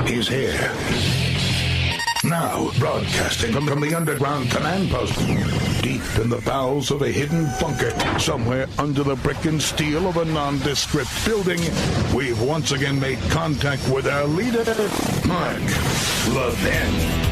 He's here. Now, broadcasting from the underground command post, deep in the bowels of a hidden bunker, somewhere under the brick and steel of a nondescript building, we've once again made contact with our leader, Mark Levin.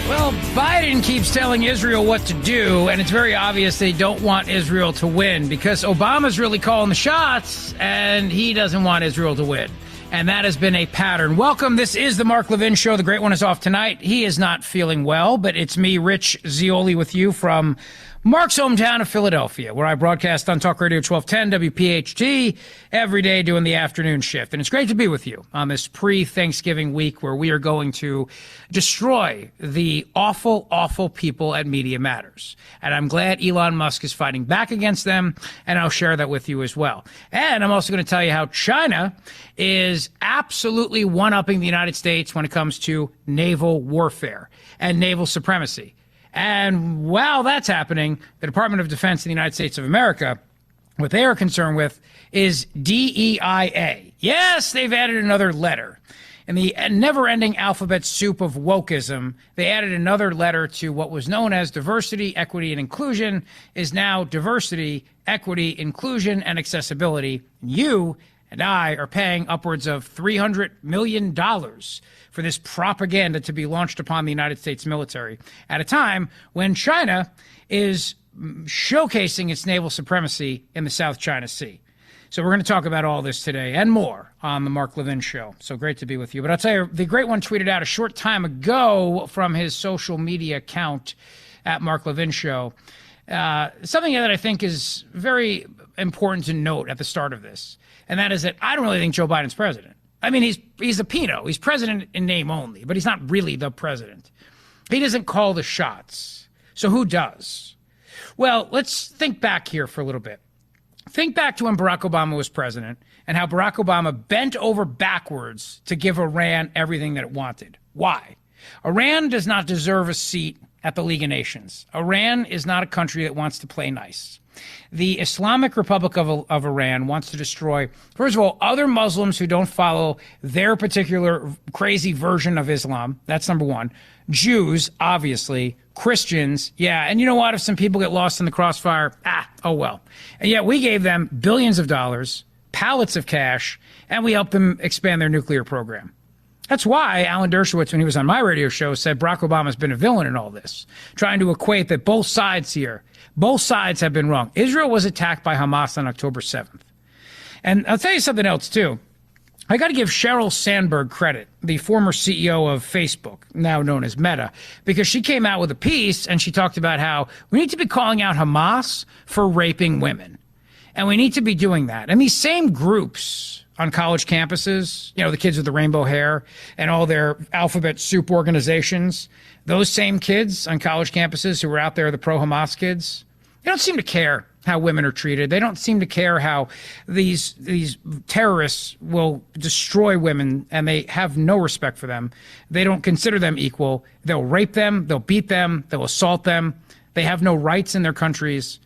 Well, Biden keeps telling Israel what to do, and it's very obvious they don't want Israel to win because Obama's really calling the shots, and he doesn't want Israel to win. And that has been a pattern. Welcome. This is the Mark Levin Show. The great one is off tonight. He is not feeling well, but it's me, Rich Zioli, with you from Mark's hometown of Philadelphia, where I broadcast on Talk Radio 1210 WPHT every day doing the afternoon shift. And it's great to be with you on this pre-Thanksgiving week where we are going to destroy the awful, awful people at Media Matters. And I'm glad Elon Musk is fighting back against them, and I'll share that with you as well. And I'm also going to tell you how China is absolutely one-upping the United States when it comes to naval warfare and naval supremacy. And while that's happening, the Department of Defense in the United States of America, what they are concerned with is DEIA. Yes, they've added another letter. In the never-ending alphabet soup of wokeism, they added another letter to what was known as diversity, equity, and inclusion is now diversity, equity, inclusion, and accessibility. You and I are paying upwards of $300 million for this propaganda to be launched upon the United States military at a time when China is showcasing its naval supremacy in the South China Sea. So we're going to talk about all this today and more on the Mark Levin Show. So great to be with you. But I'll tell you, the great one tweeted out a short time ago from his social media account at Mark Levin Show, something that I think is very important to note at the start of this. And that is that I don't really think Joe Biden's president. I mean, he's a peano. He's president in name only, but he's not really the president. He doesn't call the shots. So who does? Well, let's think back here for a little bit. Think back to when Barack Obama was president and how Barack Obama bent over backwards to give Iran everything that it wanted. Why? Iran does not deserve a seat at the League of Nations. Iran is not a country that wants to play nice. The Islamic Republic of Iran wants to destroy, first of all, other Muslims who don't follow their particular crazy version of Islam. That's number one. Jews, obviously. Christians, yeah. And you know what? If some people get lost in the crossfire, oh well. And yet we gave them billions of dollars, pallets of cash, and we helped them expand their nuclear program. That's why Alan Dershowitz, when he was on my radio show, said Barack Obama's been a villain in all this, trying to equate that both sides here, both sides have been wrong. Israel was attacked by Hamas on October 7th. And I'll tell you something else, too. I got to give Sheryl Sandberg credit, the former CEO of Facebook, now known as Meta, because she came out with a piece and she talked about how we need to be calling out Hamas for raping women. And we need to be doing that. And these same groups on college campuses, you know, the kids with the rainbow hair and all their alphabet soup organizations, those same kids on college campuses who were out there, the pro-Hamas kids, they don't seem to care how women are treated. They don't seem to care how these terrorists will destroy women, and they have no respect for them. They don't consider them equal. They'll rape them. They'll beat them. They'll assault them. They have no rights in their countries.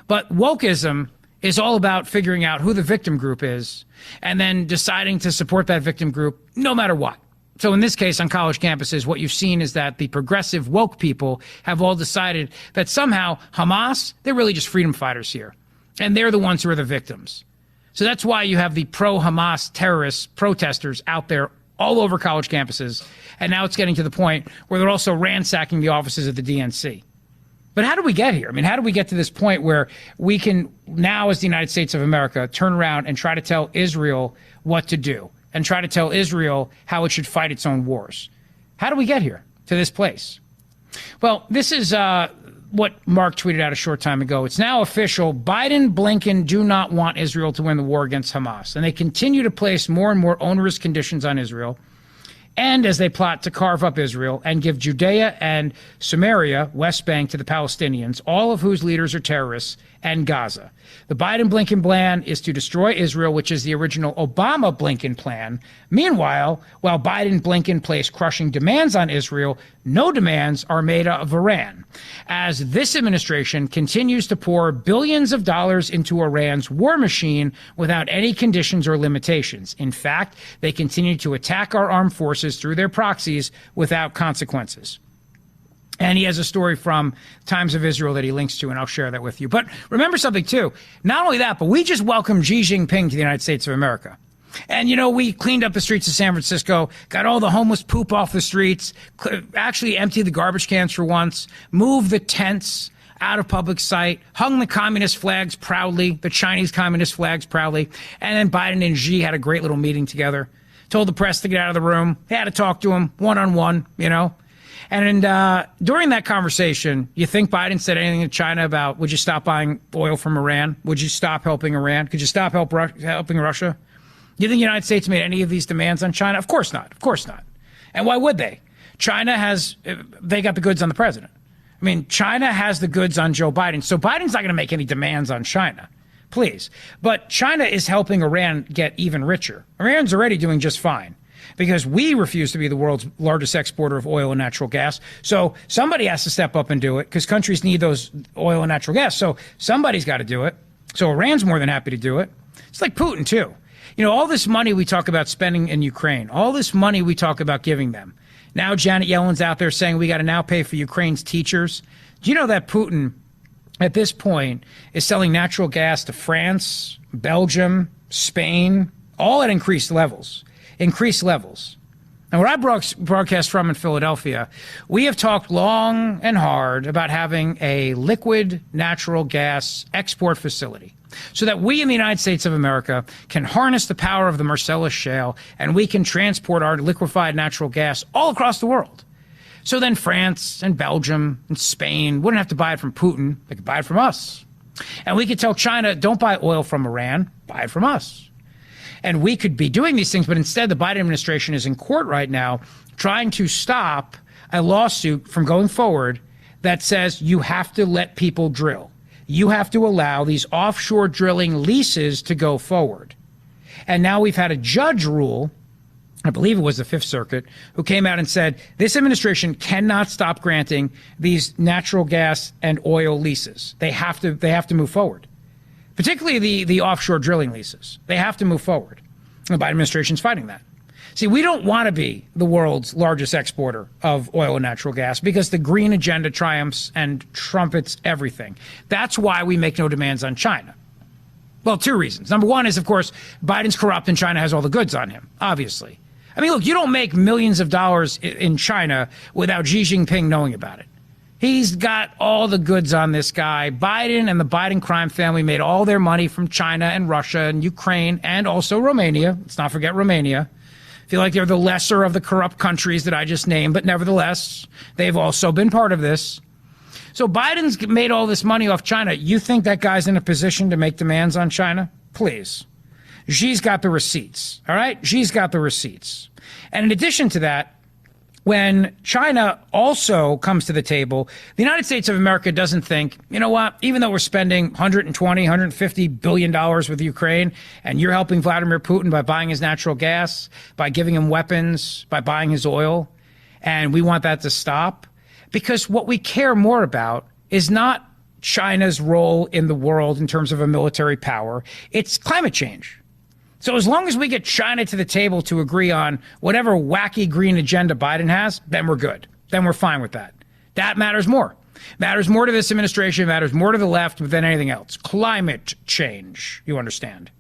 But wokeism is all about figuring out who the victim group is and then deciding to support that victim group no matter what. So in this case, on college campuses, what you've seen is that the progressive woke people have all decided that somehow Hamas, they're really just freedom fighters here. And they're the ones who are the victims. So that's why you have the pro-Hamas terrorists, protesters out there all over college campuses. And now it's getting to the point where they're also ransacking the offices of the DNC. But how do we get here? I mean, how do we get to this point where we can now, as the United States of America, turn around and try to tell Israel what to do and try to tell Israel how it should fight its own wars? How do we get here to this place? Well, this is what Mark tweeted out a short time ago. It's now official. Biden, Blinken do not want Israel to win the war against Hamas, and they continue to place more and more onerous conditions on Israel. and as they plot to carve up Israel and give Judea and Samaria, West Bank, to the Palestinians, all of whose leaders are terrorists, and Gaza. The Biden-Blinken plan is to destroy Israel, which is the original Obama-Blinken plan. Meanwhile, while Biden-Blinken place crushing demands on Israel, no demands are made of Iran, as this administration continues to pour billions of dollars into Iran's war machine without any conditions or limitations. In fact, they continue to attack our armed forces through their proxies without consequences. And he has a story from Times of Israel that he links to, and I'll share that with you. But remember something, too. Not only that, but we just welcomed Xi Jinping to the United States of America. And, you know, we cleaned up the streets of San Francisco, got all the homeless poop off the streets, actually emptied the garbage cans for once, moved the tents out of public sight, hung the communist flags proudly, the Chinese communist flags proudly. And then Biden and Xi had a great little meeting together, told the press to get out of the room. They had to talk to him one-on-one, you know. And during that conversation, you think Biden said anything to China about, would you stop buying oil from Iran? Would you stop helping Iran? Could you stop helping Russia? Do you think the United States made any of these demands on China? Of course not. Of course not. And why would they? They got the goods on the president. I mean, China has the goods on Joe Biden. So Biden's not going to make any demands on China. Please. But China is helping Iran get even richer. Iran's already doing just fine, because we refuse to be the world's largest exporter of oil and natural gas. So somebody has to step up and do it, because countries need those oil and natural gas. So somebody's got to do it. So Iran's more than happy to do it. It's like Putin, too. You know, all this money we talk about spending in Ukraine, all this money we talk about giving them. Now Janet Yellen's out there saying we got to now pay for Ukraine's teachers. Do you know that Putin, at this point, is selling natural gas to France, Belgium, Spain, all at increased levels? Increased levels. And where I broadcast from in Philadelphia, we have talked long and hard about having a liquid natural gas export facility so that we in the United States of America can harness the power of the Marcellus Shale, and we can transport our liquefied natural gas all across the world. So then France and Belgium and Spain wouldn't have to buy it from Putin. They could buy it from us. And we could tell China, don't buy oil from Iran, buy it from us. And we could be doing these things, but instead the Biden administration is in court right now trying to stop a lawsuit from going forward that says you have to let people drill. You have to allow these offshore drilling leases to go forward. And now we've had a judge rule, I believe it was the Fifth Circuit, who came out and said this administration cannot stop granting these natural gas and oil leases. They have to move forward. Particularly the offshore drilling leases. They have to move forward. The Biden administration's fighting that. See, we don't want to be the world's largest exporter of oil and natural gas because the green agenda triumphs and trumpets everything. That's why we make no demands on China. Well, two reasons. Number one is, of course, Biden's corrupt and China has all the goods on him, obviously. I mean, look, you don't make millions of dollars in China without Xi Jinping knowing about it. He's got all the goods on this guy. Biden and the Biden crime family made all their money from China and Russia and Ukraine and also Romania. Let's not forget Romania. I feel like they're the lesser of the corrupt countries that I just named, but nevertheless, they've also been part of this. So Biden's made all this money off China. You think that guy's in a position to make demands on China? Please. Xi's got the receipts, all right? Xi's got the receipts. And in addition to that, when China also comes to the table, the United States of America doesn't think, you know what, even though we're spending $120, $150 billion with Ukraine, and you're helping Vladimir Putin by buying his natural gas, by giving him weapons, by buying his oil, and we want that to stop, because what we care more about is not China's role in the world in terms of a military power, it's climate change. So as long as we get China to the table to agree on whatever wacky green agenda Biden has, then we're good. Then we're fine with that. That matters more. Matters more to this administration, matters more to the left than anything else. Climate change, you understand.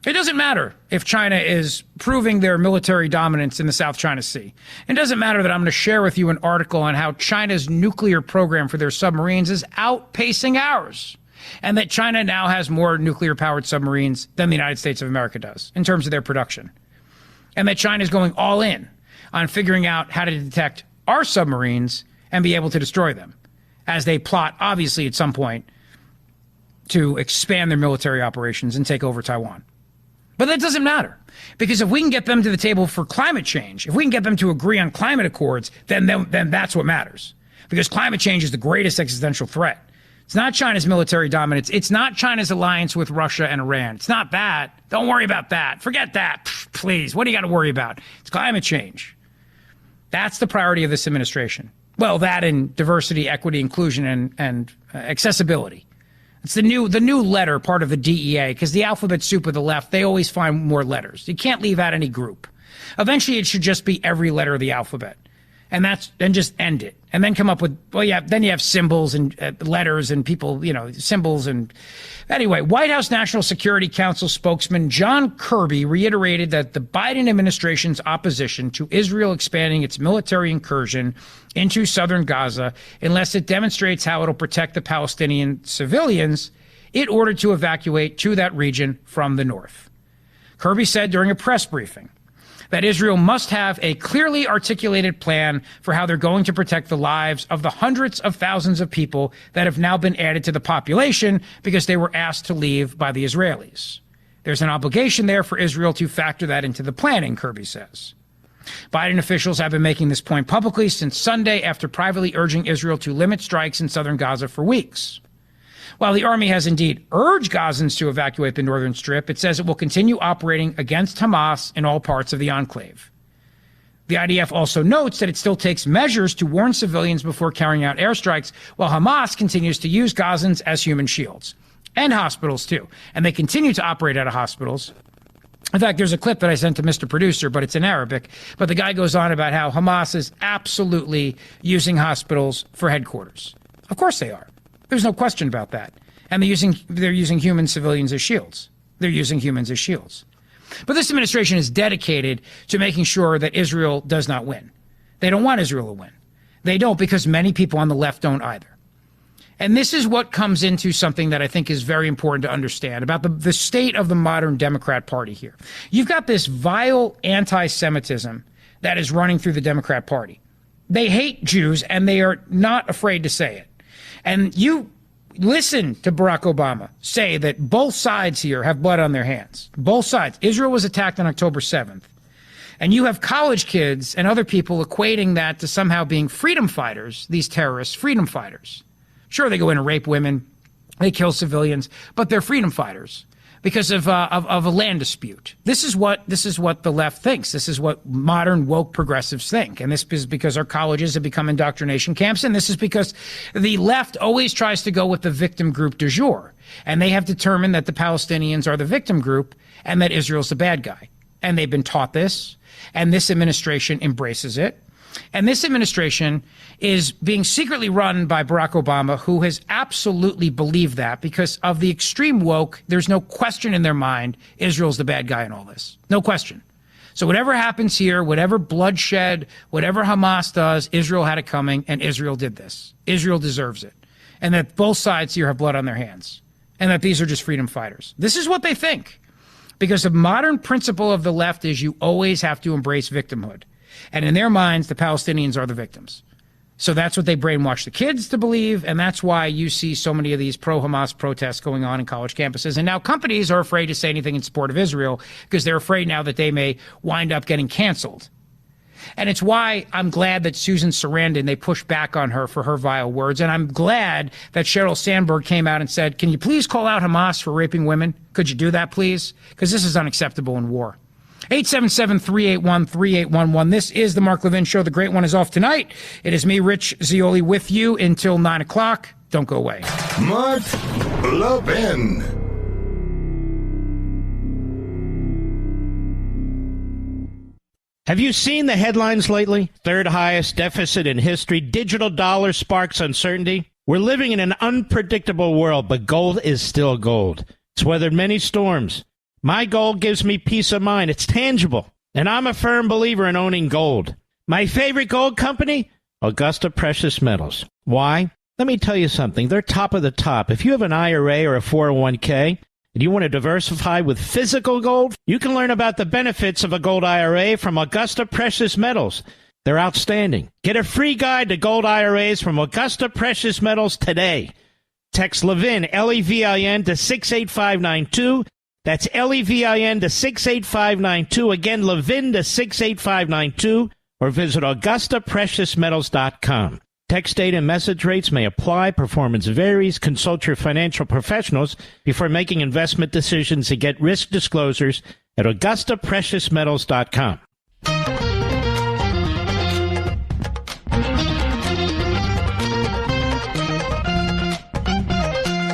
It doesn't matter if China is proving their military dominance in the South China Sea. It doesn't matter that I'm going to share with you an article on how China's nuclear program for their submarines is outpacing ours, and that China now has more nuclear-powered submarines than the United States of America does in terms of their production. And that China is going all in on figuring out how to detect our submarines and be able to destroy them, as they plot, obviously, at some point, to expand their military operations and take over Taiwan. But that doesn't matter, because if we can get them to the table for climate change, if we can get them to agree on climate accords, then that's what matters. Because climate change is the greatest existential threat. It's not China's military dominance. It's not China's alliance with Russia and Iran. It's not that. Don't worry about that. Forget that. Please. What do you got to worry about? It's climate change. That's the priority of this administration. Well, that and diversity, equity, inclusion, and accessibility. It's the new letter part of the DEA, because the alphabet soup of the left, they always find more letters. You can't leave out any group. Eventually, it should just be every letter of the alphabet. And then just end it. And then come up with, then you have symbols and letters and people, symbols. And anyway, White House National Security Council spokesman John Kirby reiterated that the Biden administration's opposition to Israel expanding its military incursion into southern Gaza, unless it demonstrates how it'll protect the Palestinian civilians it ordered to evacuate to that region from the north. Kirby said during a press briefing that Israel must have a clearly articulated plan for how they're going to protect the lives of the hundreds of thousands of people that have now been added to the population because they were asked to leave by the Israelis. There's an obligation there for Israel to factor that into the planning, Kirby says. Biden officials have been making this point publicly since Sunday after privately urging Israel to limit strikes in southern Gaza for weeks. While the army has indeed urged Gazans to evacuate the northern strip, it says it will continue operating against Hamas in all parts of the enclave. The IDF also notes that it still takes measures to warn civilians before carrying out airstrikes, while Hamas continues to use Gazans as human shields. And hospitals, too. And they continue to operate out of hospitals. In fact, there's a clip that I sent to Mr. Producer, but it's in Arabic. But the guy goes on about how Hamas is absolutely using hospitals for headquarters. Of course they are. There's no question about that. And they're using human civilians as shields. They're using humans as shields. But this administration is dedicated to making sure that Israel does not win. They don't want Israel to win. They don't, because many people on the left don't either. And this is what comes into something that I think is very important to understand about the state of the modern Democrat Party here. You've got this vile anti-Semitism that is running through the Democrat Party. They hate Jews, and they are not afraid to say it. And you listen to Barack Obama say that both sides here have blood on their hands. Both sides. Israel was attacked on October 7th. And you have college kids and other people equating that to somehow being freedom fighters, these terrorists, freedom fighters. Sure, they go in and rape women, they kill civilians, but they're freedom fighters because of a land dispute. This is what the left thinks. This is what modern woke progressives think. And this is because our colleges have become indoctrination camps. And this is because the left always tries to go with the victim group du jour. And they have determined that the Palestinians are the victim group and that Israel's the bad guy. And they've been taught this. And this administration embraces it. And this administration is being secretly run by Barack Obama, who has absolutely believed that because of the extreme woke. There's no question in their mind Israel's the bad guy in all this. No question. So whatever happens here, whatever bloodshed, whatever Hamas does, Israel had it coming, and Israel did this. Israel deserves it. And that both sides here have blood on their hands. And that these are just freedom fighters. This is what they think. Because the modern principle of the left is you always have to embrace victimhood. And in their minds, the Palestinians are the victims. So that's what they brainwash the kids to believe, and that's why you see so many of these pro-Hamas protests going on in college campuses. And now companies are afraid to say anything in support of Israel because they're afraid now that they may wind up getting canceled. And it's why I'm glad that Susan Sarandon, they pushed back on her for her vile words. And I'm glad that Sheryl Sandberg came out and said, can you please call out Hamas for raping women? Could you do that, please? Because this is unacceptable in war. 877-381-3811. This is the Mark Levin Show. The great one is off tonight. It is me, Rich Zioli, with you until 9 o'clock. Don't go away. Mark Levin. Have you seen the headlines lately? Third highest deficit in history. Digital dollar sparks uncertainty. We're living in an unpredictable world, but gold is still gold. It's weathered many storms. My gold gives me peace of mind. It's tangible. And I'm a firm believer in owning gold. My favorite gold company? Augusta Precious Metals. Why? Let me tell you something. They're top of the top. If you have an IRA or a 401k and you want to diversify with physical gold, you can learn about the benefits of a gold IRA from Augusta Precious Metals. They're outstanding. Get a free guide to gold IRAs from Augusta Precious Metals today. Text Levin, Levin, to 68592. That's Levin to 68592. Again, Levin to 68592. Or visit AugustaPreciousMetals.com. Text data and message rates may apply. Performance varies. Consult your financial professionals before making investment decisions and get risk disclosures at AugustaPreciousMetals.com.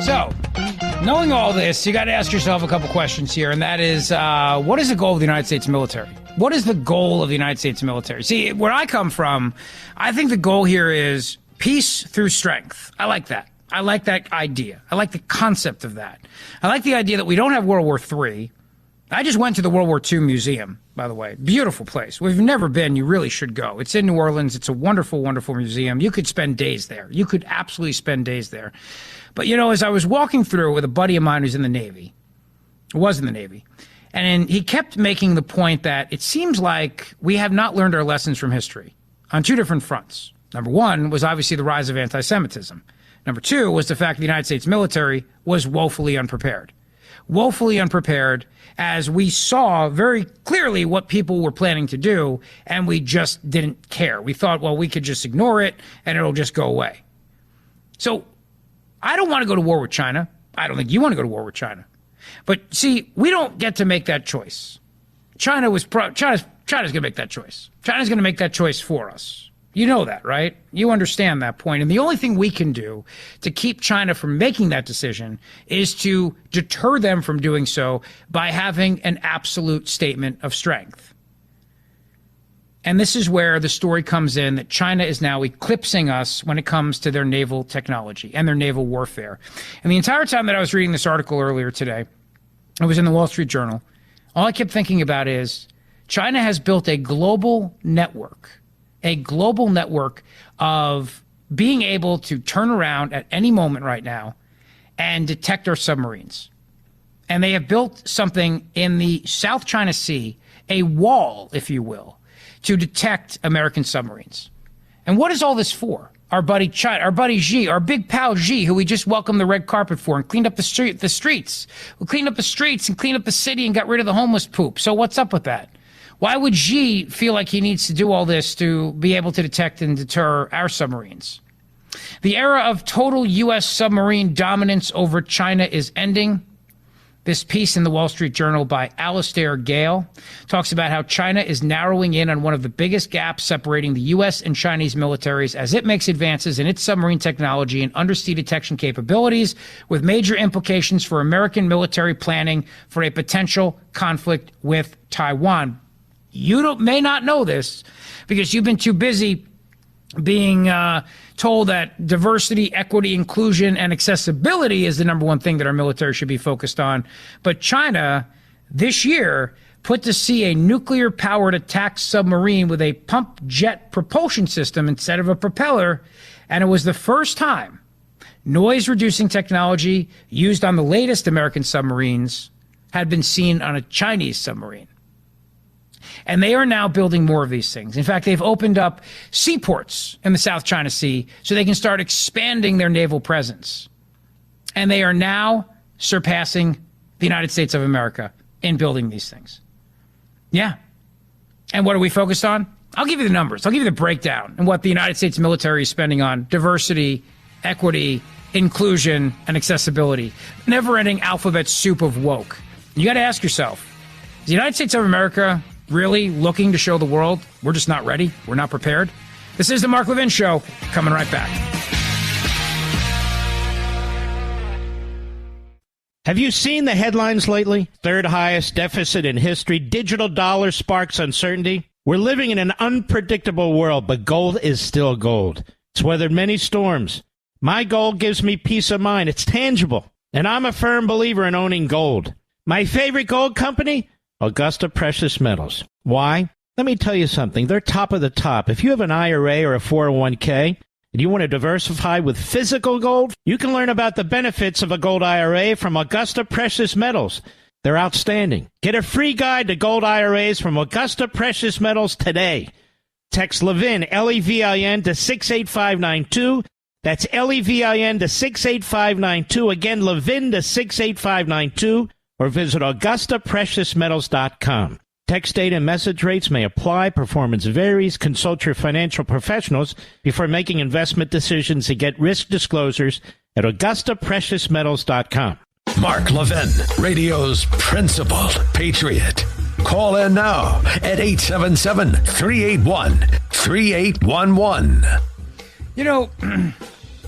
So, knowing all this, you got to ask yourself a couple questions here, and that is, what is the goal of the United States military? What is the goal of the United States military? See, where I come from, I think the goal here is peace through strength. I like that. I like that idea. I like the concept of that. I like the idea that we don't have World War III. I just went to the World War II Museum, by the way. Beautiful place. If you've never been, you really should go. It's in New Orleans. It's a wonderful, wonderful museum. You could spend days there. You could absolutely spend days there. But, you know, as I was walking through with a buddy of mine who's in the Navy, was in the Navy, and he kept making the point that it seems like we have not learned our lessons from history on two different fronts. Number one was obviously the rise of anti-Semitism. Number two was the fact the United States military was woefully unprepared. Woefully unprepared, as we saw very clearly what people were planning to do, and we just didn't care. We thought, well, we could just ignore it, and it'll just go away. So I don't want to go to war with China. I don't think you want to go to war with China. But see, we don't get to make that choice. China's going to make that choice. China's going to make that choice for us. You know that, right? You understand that point. And the only thing we can do to keep China from making that decision is to deter them from doing so by having an absolute statement of strength. And this is where the story comes in that China is now eclipsing us when it comes to their naval technology and their naval warfare. And the entire time that I was reading this article earlier today, it was in the Wall Street Journal, all I kept thinking about is China has built a global network of being able to turn around at any moment right now and detect our submarines. And they have built something in the South China Sea, a wall, if you will, to detect American submarines. And what is all this for? Our buddy Xi, our big pal Xi, who we just welcomed the red carpet for and cleaned up the streets. We cleaned up the streets and cleaned up the city and got rid of the homeless poop. So what's up with that? Why would Xi feel like he needs to do all this to be able to detect and deter our submarines? The era of total U.S. submarine dominance over China is ending. This piece in the Wall Street Journal by Alastair Gale talks about how China is narrowing in on one of the biggest gaps separating the U.S. and Chinese militaries as it makes advances in its submarine technology and undersea detection capabilities, with major implications for American military planning for a potential conflict with Taiwan. You may not know this because you've been too busy being told that diversity, equity, inclusion, and accessibility is the number one thing that our military should be focused on. But China, this year, put to sea a nuclear-powered attack submarine with a pump jet propulsion system instead of a propeller, and it was the first time noise-reducing technology used on the latest American submarines had been seen on a Chinese submarine. And they are now building more of these things. In fact, they've opened up seaports in the South China Sea so they can start expanding their naval presence. And they are now surpassing the United States of America in building these things. Yeah. And what are we focused on? I'll give you the numbers. I'll give you the breakdown and what the United States military is spending on diversity, equity, inclusion, and accessibility. Never-ending alphabet soup of woke. You got to ask yourself, is the United States of America really looking to show the world we're just not ready? We're not prepared? This is the Mark Levin Show. Coming right back. Have you seen the headlines lately? Third highest deficit in history. Digital dollar sparks uncertainty. We're living in an unpredictable world, but gold is still gold. It's weathered many storms. My gold gives me peace of mind. It's tangible. And I'm a firm believer in owning gold. My favorite gold company? Augusta Precious Metals. Why? Let me tell you something. They're top of the top. If you have an IRA or a 401k and you want to diversify with physical gold, you can learn about the benefits of a gold IRA from Augusta Precious Metals. They're outstanding. Get a free guide to gold IRAs from Augusta Precious Metals today. Text Levin, L-E-V-I-N, to 68592. That's Levin to 68592. Again, Levin to 68592. or visit AugustaPreciousMetals.com. Text data and message rates may apply. Performance varies. Consult your financial professionals before making investment decisions and get risk disclosures at AugustaPreciousMetals.com. Mark Levin, radio's principal patriot. Call in now at 877-381-3811. You know,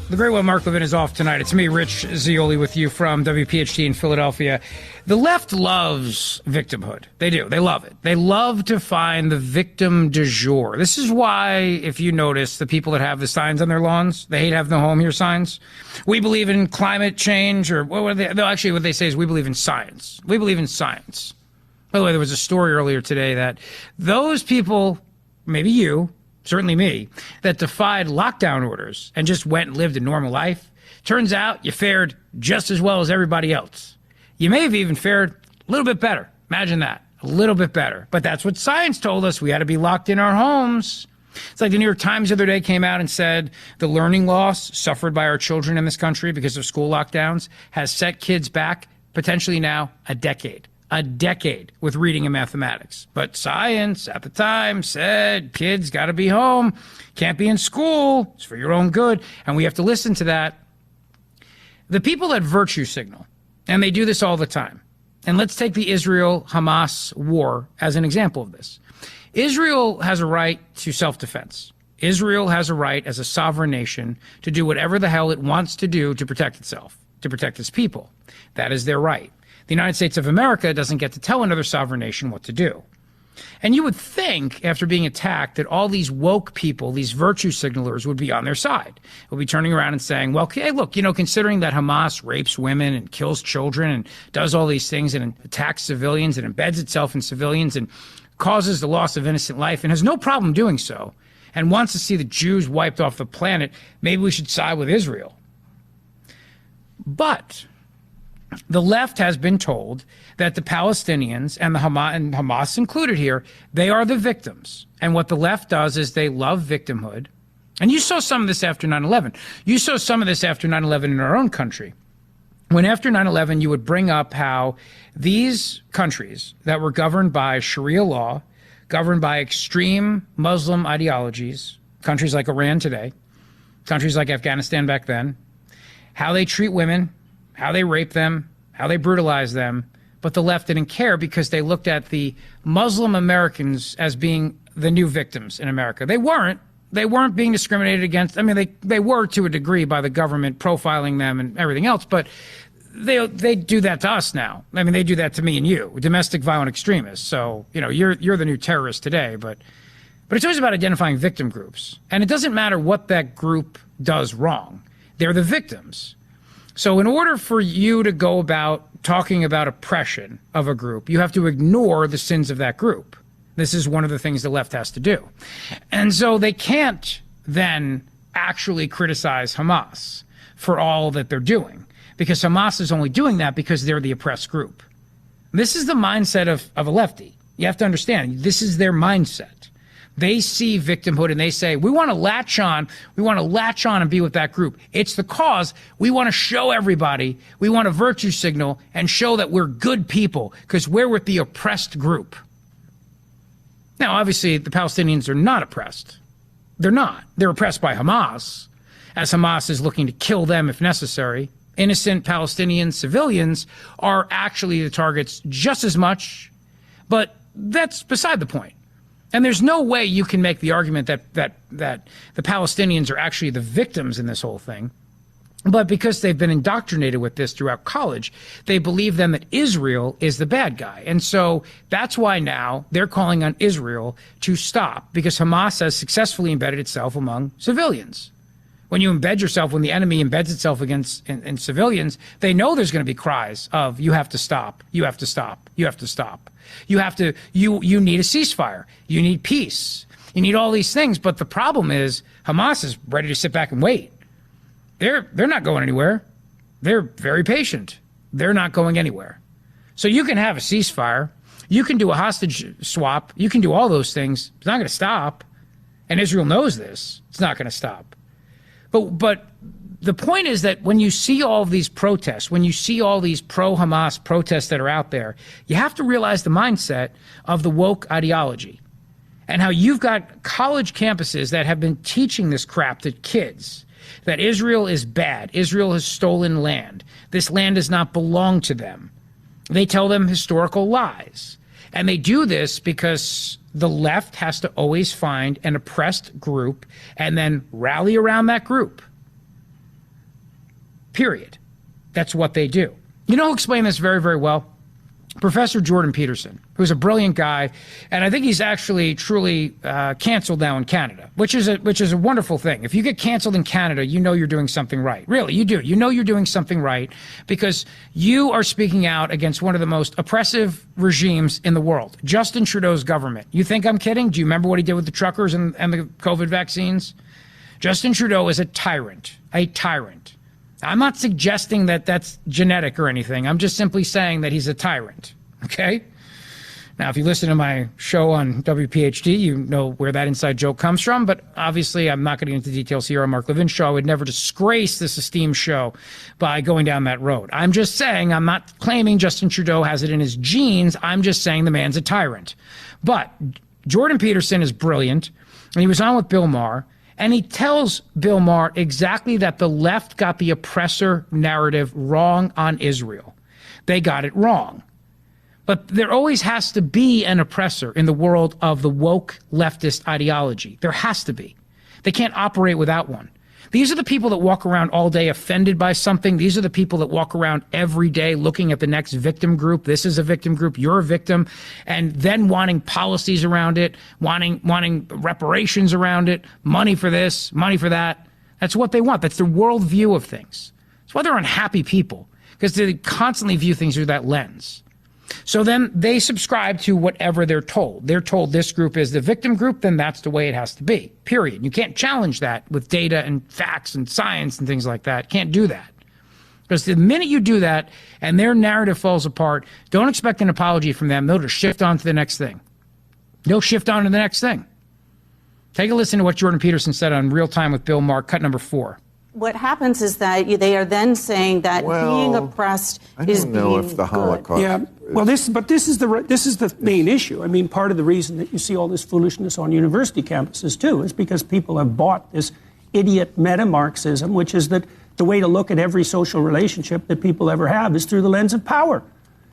the great one, Mark Levin, is off tonight. It's me, Rich Zioli, with you from WPHT in Philadelphia. The left loves victimhood. They do. They love it. They love to find the victim du jour. This is why, if you notice, the people that have the signs on their lawns, they hate having the home here signs. We believe in climate change, or what they say is we believe in science. We believe in science. By the way, there was a story earlier today that those people, maybe you, certainly me, that defied lockdown orders and just went and lived a normal life, turns out you fared just as well as everybody else. You may have even fared a little bit better. Imagine that. A little bit better. But that's what science told us. We had to be locked in our homes. It's like the New York Times the other day came out and said the learning loss suffered by our children in this country because of school lockdowns has set kids back potentially now a decade with reading and mathematics. But science at the time said kids got to be home, can't be in school. It's for your own good. And we have to listen to that. The people that virtue signal, and they do this all the time. And let's take the Israel-Hamas war as an example of this. Israel has a right to self-defense. Israel has a right as a sovereign nation to do whatever the hell it wants to do to protect itself, to protect its people. That is their right. The United States of America doesn't get to tell another sovereign nation what to do. And you would think, after being attacked, that all these woke people, these virtue signalers, would be on their side. Would be turning around and saying, well, hey, look, considering that Hamas rapes women and kills children and does all these things and attacks civilians and embeds itself in civilians and causes the loss of innocent life and has no problem doing so and wants to see the Jews wiped off the planet, maybe we should side with Israel. But the left has been told that the Palestinians and Hamas included here, they are the victims. And what the left does is they love victimhood. And you saw some of this after 9/11. You saw some of this after 9/11 in our own country. When after 9/11, you would bring up how these countries that were governed by Sharia law, governed by extreme Muslim ideologies, countries like Iran today, countries like Afghanistan back then, how they treat women, how they rape them, how they brutalize them, but the left didn't care because they looked at the Muslim Americans as being the new victims in America. They weren't. They weren't being discriminated against. I mean, they were to a degree by the government profiling them and everything else, but they do that to us now. I mean, they do that to me and you, domestic violent extremists. So, you're the new terrorist today, but it's always about identifying victim groups. And it doesn't matter what that group does wrong. They're the victims. So in order for you to go about talking about oppression of a group, you have to ignore the sins of that group. This is one of the things the left has to do. And so they can't then actually criticize Hamas for all that they're doing, because Hamas is only doing that because they're the oppressed group. This is the mindset of a lefty. You have to understand, this is their mindset. They see victimhood and they say, we want to latch on and be with that group. It's the cause. We want to show everybody, we want to virtue signal and show that we're good people because we're with the oppressed group. Now, obviously, the Palestinians are not oppressed. They're not. They're oppressed by Hamas, as Hamas is looking to kill them if necessary. Innocent Palestinian civilians are actually the targets just as much, but that's beside the point. And there's no way you can make the argument that the Palestinians are actually the victims in this whole thing. But because they've been indoctrinated with this throughout college, they believe then that Israel is the bad guy. And so that's why now they're calling on Israel to stop, because Hamas has successfully embedded itself among civilians. When you embed yourself, when the enemy embeds itself in civilians, they know there's going to be cries of, you have to stop, you have to stop, you have to stop. You need a ceasefire. You need peace. You need all these things. But the problem is Hamas is ready to sit back and wait. They're not going anywhere. They're very patient. They're not going anywhere. So you can have a ceasefire. You can do a hostage swap. You can do all those things. It's not going to stop. And Israel knows this. It's not going to stop. But the point is that when you see all of these protests, when you see all these pro-Hamas protests that are out there, you have to realize the mindset of the woke ideology and how you've got college campuses that have been teaching this crap to kids, that Israel is bad. Israel has stolen land. This land does not belong to them. They tell them historical lies. And they do this because the left has to always find an oppressed group and then rally around that group. Period. That's what they do. You know who explained this very, very well? Professor Jordan Peterson, who's a brilliant guy, and I think he's actually truly canceled now in Canada, which is a wonderful thing. If you get canceled in Canada, you know you're doing something right. Really, you do. You know you're doing something right because you are speaking out against one of the most oppressive regimes in the world, Justin Trudeau's government. You think I'm kidding? Do you remember what he did with the truckers and the COVID vaccines? Justin Trudeau is a tyrant, a tyrant. I'm not suggesting that that's genetic or anything. I'm just simply saying that he's a tyrant, okay? Now, if you listen to my show on WPHD, you know where that inside joke comes from, but obviously I'm not going to get into details here on Mark Levin's show. I would never disgrace this esteemed show by going down that road. I'm just saying, I'm not claiming Justin Trudeau has it in his genes. I'm just saying the man's a tyrant. But Jordan Peterson is brilliant, and he was on with Bill Maher. And he tells Bill Maher exactly that the left got the oppressor narrative wrong on Israel. They got it wrong. But there always has to be an oppressor in the world of the woke leftist ideology. There has to be. They can't operate without one. These are the people that walk around all day offended by something. These are the people that walk around every day looking at the next victim group. This is a victim group. You're a victim. And then wanting policies around it, wanting reparations around it, money for this, money for that. That's what they want. That's their worldview of things. That's why they're unhappy people, because they constantly view things through that lens. So then they subscribe to whatever they're told. They're told this group is the victim group, then that's the way it has to be, period. You can't challenge that with data and facts and science and things like that. Can't do that. Because the minute you do that and their narrative falls apart, don't expect an apology from them. They'll just shift on to the next thing. They'll shift on to the next thing. Take a listen to what Jordan Peterson said on Real Time with Bill Maher, cut number 4. What happens is that they are then saying that being oppressed is being good. I don't know if the Holocaust. Yeah, well, this is the main issue. I mean, part of the reason that you see all this foolishness on university campuses too is because people have bought this idiot meta-Marxism, which is that the way to look at every social relationship that people ever have is through the lens of power.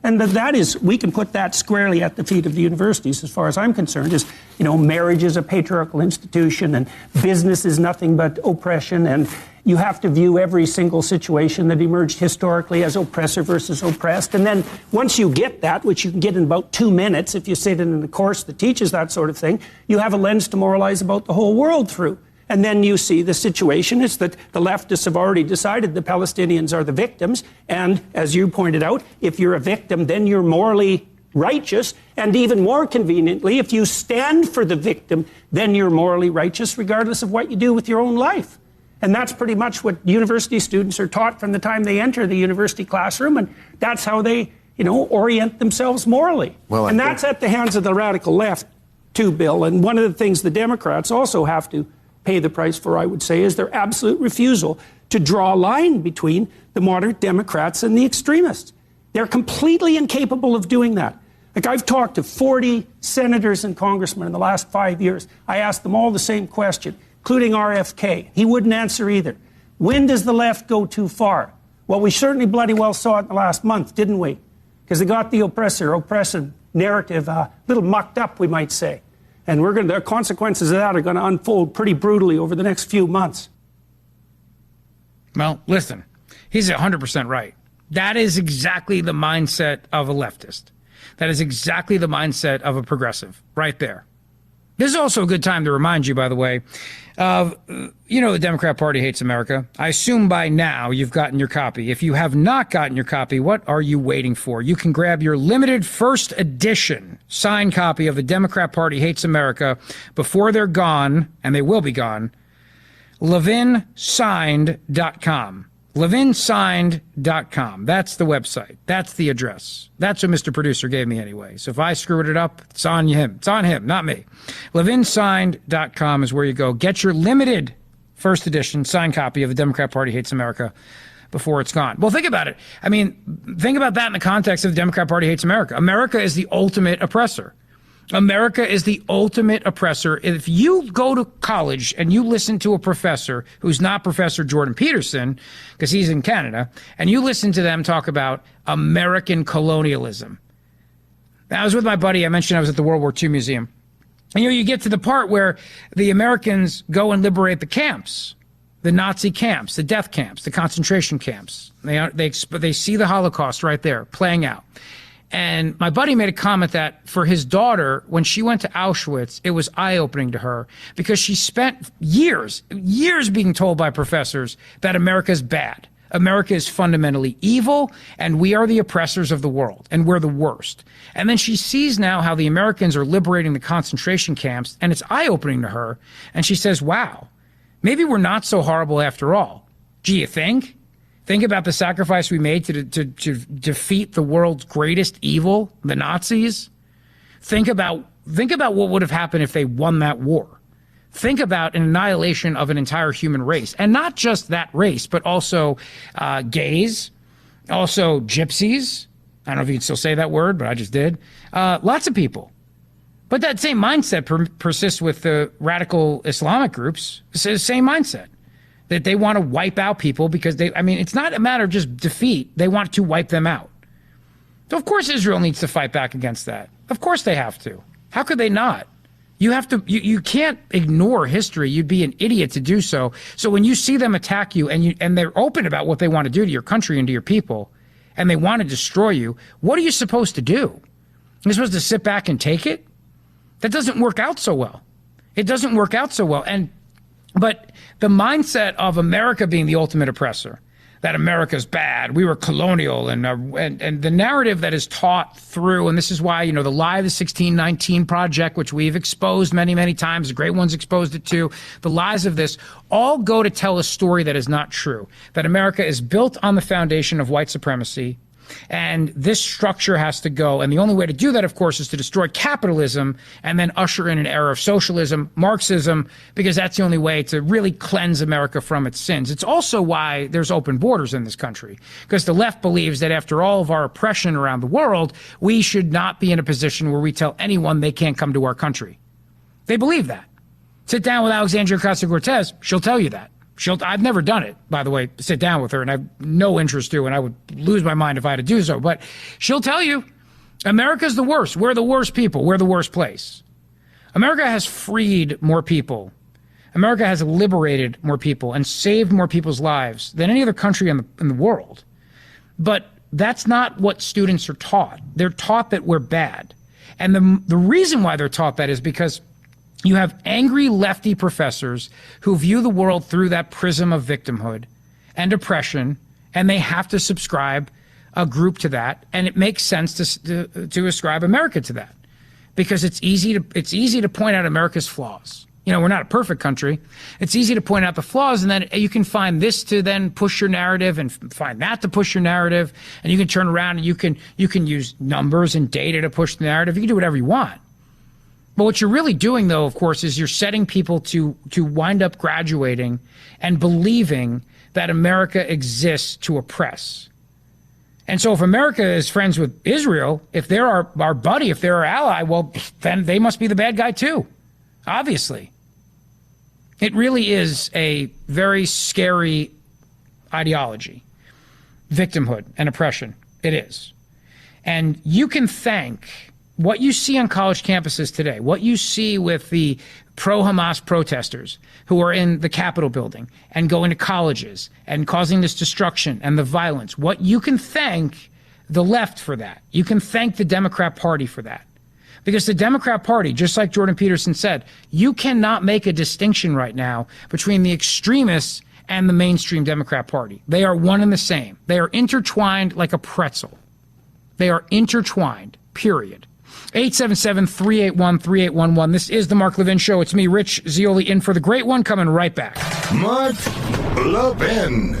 And that is, we can put that squarely at the feet of the universities, as far as I'm concerned, is, marriage is a patriarchal institution and business is nothing but oppression, and you have to view every single situation that emerged historically as oppressor versus oppressed. And then once you get that, which you can get in about 2 minutes if you sit in a course that teaches that sort of thing, you have a lens to moralize about the whole world through. And then you see the situation is that the leftists have already decided the Palestinians are the victims. And as you pointed out, if you're a victim, then you're morally righteous. And even more conveniently, if you stand for the victim, then you're morally righteous, regardless of what you do with your own life. And that's pretty much what university students are taught from the time they enter the university classroom. And that's how they, orient themselves morally. Well, and that's at the hands of the radical left, too, Bill. And one of the things the Democrats also have to pay the price for, I would say, is their absolute refusal to draw a line between the moderate Democrats and the extremists. They're completely incapable of doing that. Like, I've talked to 40 senators and congressmen in the last 5 years. I asked them all the same question, including RFK. He wouldn't answer either. When does the left go too far? Well, we certainly bloody well saw it in the last month, didn't we? Because they got the oppressive narrative a little mucked up, we might say. And the consequences of that are going to unfold pretty brutally over the next few months. Well, listen, he's 100% right. That is exactly the mindset of a leftist. That is exactly the mindset of a progressive, right there. This is also a good time to remind you, by the way, of, the Democrat Party hates America. I assume by now you've gotten your copy. If you have not gotten your copy, what are you waiting for? You can grab your limited first edition signed copy of the Democrat Party hates America before they're gone, and they will be gone. LevinSigned.com. LevinSigned.com. That's the website. That's the address. That's what Mr. Producer gave me anyway. So if I screwed it up, it's on him. It's on him, not me. LevinSigned.com is where you go. Get your limited first edition, signed copy of The Democrat Party Hates America before it's gone. Well, think about it. I mean, think about that in the context of The Democrat Party Hates America. America is the ultimate oppressor. America is the ultimate oppressor. If you go to college and you listen to a professor who's not Professor Jordan Peterson, because he's in Canada, and you listen to them talk about American colonialism. Now, I was with my buddy. I mentioned I was at the World War II Museum. And, you get to the part where the Americans go and liberate the camps, the Nazi camps, the death camps, the concentration camps. They see the Holocaust right there playing out. And my buddy made a comment that for his daughter, when she went to Auschwitz, it was eye-opening to her because she spent years being told by professors that America's bad. America is fundamentally evil, and we are the oppressors of the world, and we're the worst. And then she sees now how the Americans are liberating the concentration camps, and it's eye-opening to her. And she says, wow, maybe we're not so horrible after all. Do you think? Think about the sacrifice we made to defeat the world's greatest evil, the Nazis. Think about what would have happened if they won that war. Think about an annihilation of an entire human race. And not just that race, but also gays, also gypsies. I don't know if you can still say that word, but I just did. Lots of people. But that same mindset persists with the radical Islamic groups. It's the same mindset. That they want to wipe out people because it's not a matter of just defeat. They want to wipe them out. So of course Israel needs to fight back against that. Of course they have to. How could they not? You have to. You can't ignore history. You'd be an idiot to do so. So when you see them attack you and they're open about what they want to do to your country and to your people, and they want to destroy you, what are you supposed to do? You're supposed to sit back and take it? That doesn't work out so well. It doesn't work out so well. But the mindset of America being the ultimate oppressor, that America's bad, we were colonial, and the narrative that is taught through, and this is why, the lie of the 1619 Project, which we've exposed many, many times, the great ones exposed it too, the lies of this all go to tell a story that is not true, that America is built on the foundation of white supremacy, and this structure has to go. And the only way to do that, of course, is to destroy capitalism and then usher in an era of socialism, Marxism, because that's the only way to really cleanse America from its sins. It's also why there's open borders in this country, because the left believes that after all of our oppression around the world, we should not be in a position where we tell anyone they can't come to our country. They believe that. Sit down with Alexandria Ocasio-Cortez, she'll tell you that. I've never done it, by the way, sit down with her, and I have no interest to, and I would lose my mind if I had to do so. But she'll tell you, America's the worst. We're the worst people. We're the worst place. America has freed more people. America has liberated more people and saved more people's lives than any other country in the world. But that's not what students are taught. They're taught that we're bad. And the reason why they're taught that is because you have angry lefty professors who view the world through that prism of victimhood and oppression, and they have to subscribe a group to that, and it makes sense to ascribe America to that because it's easy to point out America's flaws. We're not a perfect country. It's easy to point out the flaws, and then you can find this to then push your narrative and find that to push your narrative, and you can turn around and you can use numbers and data to push the narrative. You can do whatever you want. But what you're really doing, though, of course, is you're setting people to wind up graduating and believing that America exists to oppress. And so if America is friends with Israel, if they're our buddy, if they're our ally, well, then they must be the bad guy too, obviously. It really is a very scary ideology, victimhood and oppression. It is. And you can thank what you see on college campuses today, what you see with the pro-Hamas protesters who are in the Capitol building and going to colleges and causing this destruction and the violence, what you can thank the left for that. You can thank the Democrat Party for that. Because the Democrat Party, just like Jordan Peterson said, you cannot make a distinction right now between the extremists and the mainstream Democrat Party. They are one and the same. They are intertwined like a pretzel. They are intertwined, period. 877-381-3811. This is the Mark Levin Show. It's me, Rich Zeoli, in for the great one. Coming right back. Mark Levin.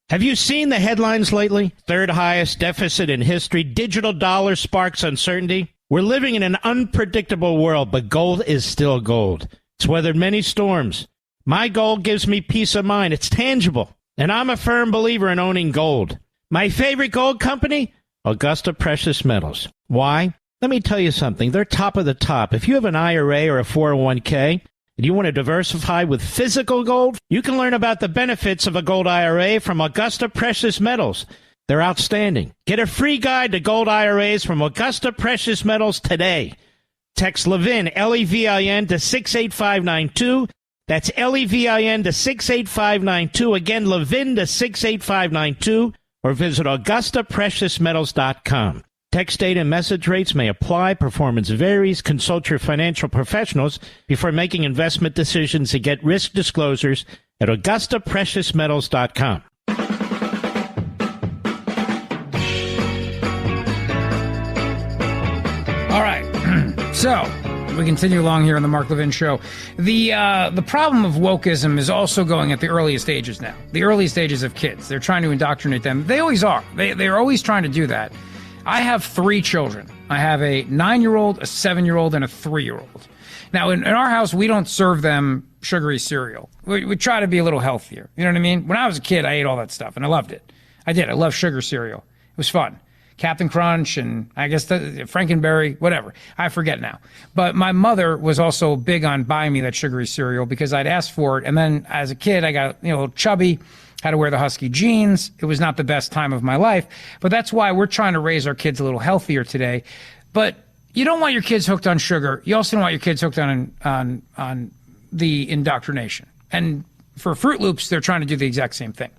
Have you seen the headlines lately? Third highest deficit in history. Digital dollar sparks uncertainty. We're living in an unpredictable world, but gold is still gold. It's weathered many storms. My gold gives me peace of mind. It's tangible. And I'm a firm believer in owning gold. My favorite gold company? Augusta Precious Metals. Why? Let me tell you something. They're top of the top. If you have an IRA or a 401k and you want to diversify with physical gold, you can learn about the benefits of a gold IRA from Augusta Precious Metals. They're outstanding. Get a free guide to gold IRAs from Augusta Precious Metals today. Text Levin, L-E-V-I-N, to 68592. That's L-E-V-I-N to 68592. Again, Levin to 68592. Or visit AugustaPreciousMetals.com. Text date and message rates may apply. Performance varies. Consult your financial professionals before making investment decisions and get risk disclosures at AugustaPreciousMetals.com. All right. So we continue along here on the Mark Levin Show. The problem of wokeism is also going at the earliest stages now. The earliest stages of kids. They're trying to indoctrinate them. They always are. They're always trying to do that. I have 3 children. I have a 9-year-old, a 7-year-old, and a 3-year-old. Now, in our house, we don't serve them sugary cereal. We try to be a little healthier. You know what I mean? When I was a kid, I ate all that stuff, and I loved it. I did. I loved sugar cereal. It was fun. Captain Crunch and I guess Frankenberry, whatever. I forget now. But my mother was also big on buying me that sugary cereal because I'd asked for it. And then as a kid, I got, a little chubby, had to wear the husky jeans. It was not the best time of my life. But that's why we're trying to raise our kids a little healthier today. But you don't want your kids hooked on sugar. You also don't want your kids hooked on the indoctrination. And for Fruit Loops, they're trying to do the exact same thing.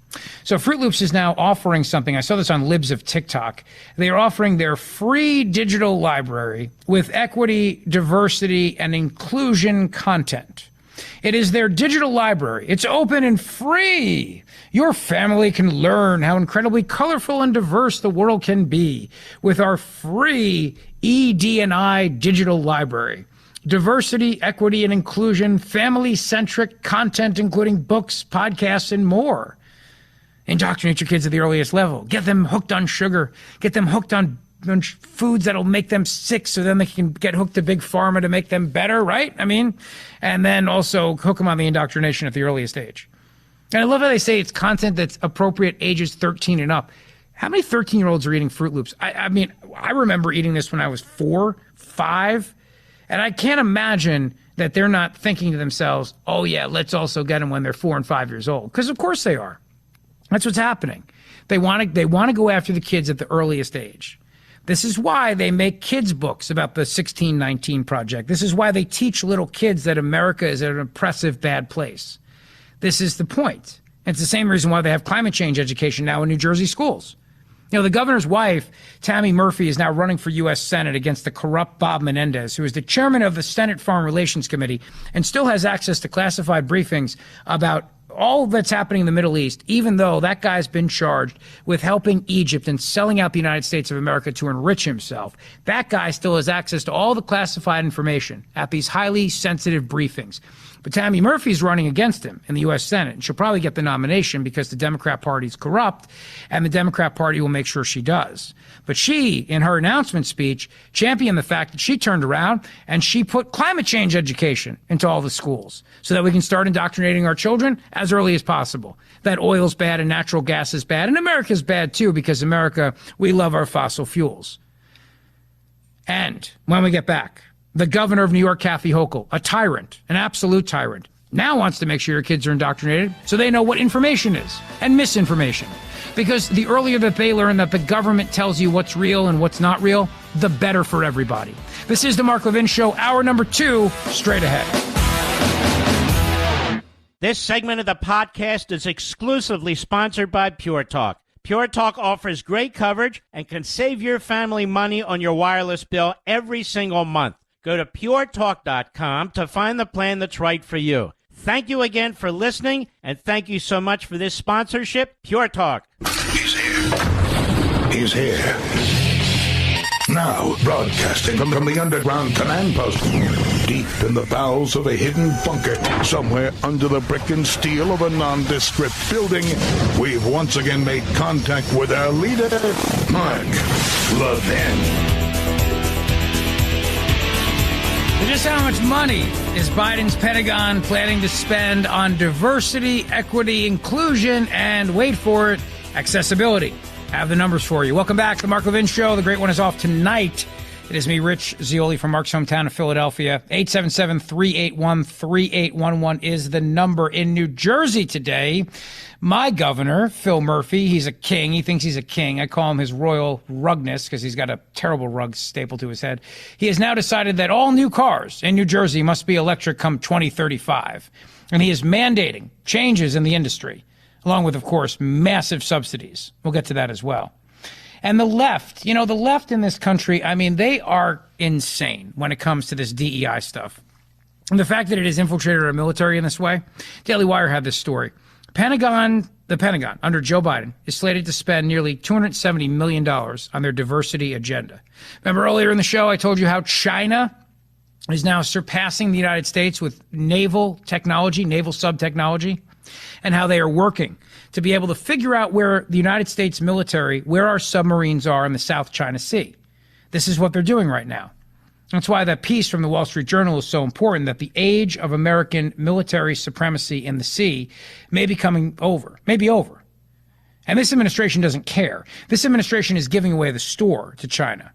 So Fruit Loops is now offering something. I saw this on Libs of TikTok. They are offering their free digital library with equity, diversity, and inclusion content. It is their digital library. It's open and free. Your family can learn how incredibly colorful and diverse the world can be with our free ED&I digital library. Diversity, equity, and inclusion, family-centric content, including books, podcasts, and more. Indoctrinate your kids at the earliest level. Get them hooked on sugar. Get them hooked on foods that'll make them sick so then they can get hooked to Big Pharma to make them better, right? And then also hook them on the indoctrination at the earliest age. And I love how they say it's content that's appropriate ages 13 and up. How many 13-year-olds are eating Fruit Loops? I remember eating this when I was 4, 5. And I can't imagine that they're not thinking to themselves, oh, yeah, let's also get them when they're 4 and 5 years old. Because, of course, they are. That's what's happening. They want to go after the kids at the earliest age. This is why they make kids' books about the 1619 Project. This is why they teach little kids that America is an oppressive, bad place. This is the point. And it's the same reason why they have climate change education now in New Jersey schools. The governor's wife, Tammy Murphy, is now running for U.S. Senate against the corrupt Bob Menendez, who is the chairman of the Senate Foreign Relations Committee and still has access to classified briefings about all that's happening in the Middle East, even though that guy's been charged with helping Egypt and selling out the United States of America to enrich himself. That guy still has access to all the classified information at these highly sensitive briefings. But Tammy Murphy's running against him in the U.S. Senate, and she'll probably get the nomination because the Democrat Party's corrupt, and the Democrat Party will make sure she does. But she, in her announcement speech, championed the fact that she turned around and she put climate change education into all the schools so that we can start indoctrinating our children as early as possible. That oil's bad and natural gas is bad, and America's bad too because America, we love our fossil fuels. And when we get back, the governor of New York, Kathy Hochul, a tyrant, an absolute tyrant, now wants to make sure your kids are indoctrinated so they know what information is and misinformation. Because the earlier that they learn that the government tells you what's real and what's not real, the better for everybody. This is the Mark Levin Show, hour number 2, straight ahead. This segment of the podcast is exclusively sponsored by Pure Talk. Pure Talk offers great coverage and can save your family money on your wireless bill every single month. Go to puretalk.com to find the plan that's right for you. Thank you again for listening, and thank you so much for this sponsorship, Pure Talk. He's here. He's here. Now, broadcasting from the underground command post, deep in the bowels of a hidden bunker, somewhere under the brick and steel of a nondescript building, we've once again made contact with our leader, Mark Levin. Just how much money is Biden's Pentagon planning to spend on diversity, equity, inclusion, and wait for it, accessibility? I have the numbers for you. Welcome back to the Mark Levin Show. The great one is off tonight. It is me, Rich Zioli, from Mark's hometown of Philadelphia. 877-381-3811 is the number. In New Jersey today, my governor, Phil Murphy, he's a king. He thinks he's a king. I call him his royal rugness because he's got a terrible rug stapled to his head. He has now decided that all new cars in New Jersey must be electric come 2035. And he is mandating changes in the industry, along with, of course, massive subsidies. We'll get to that as well. And the left, the left in this country, I mean, they are insane when it comes to this DEI stuff. And the fact that it has infiltrated our military in this way, Daily Wire had this story. The Pentagon, under Joe Biden, is slated to spend nearly $270 million on their diversity agenda. Remember earlier in the show, I told you how China is now surpassing the United States with naval technology, naval sub-technology, and how they are working to be able to figure out where the United States military, where our submarines are in the South China Sea. This is what they're doing right now. That's why that piece from the Wall Street Journal is so important, that the age of American military supremacy in the sea may be over. And this administration doesn't care. This administration is giving away the store to China.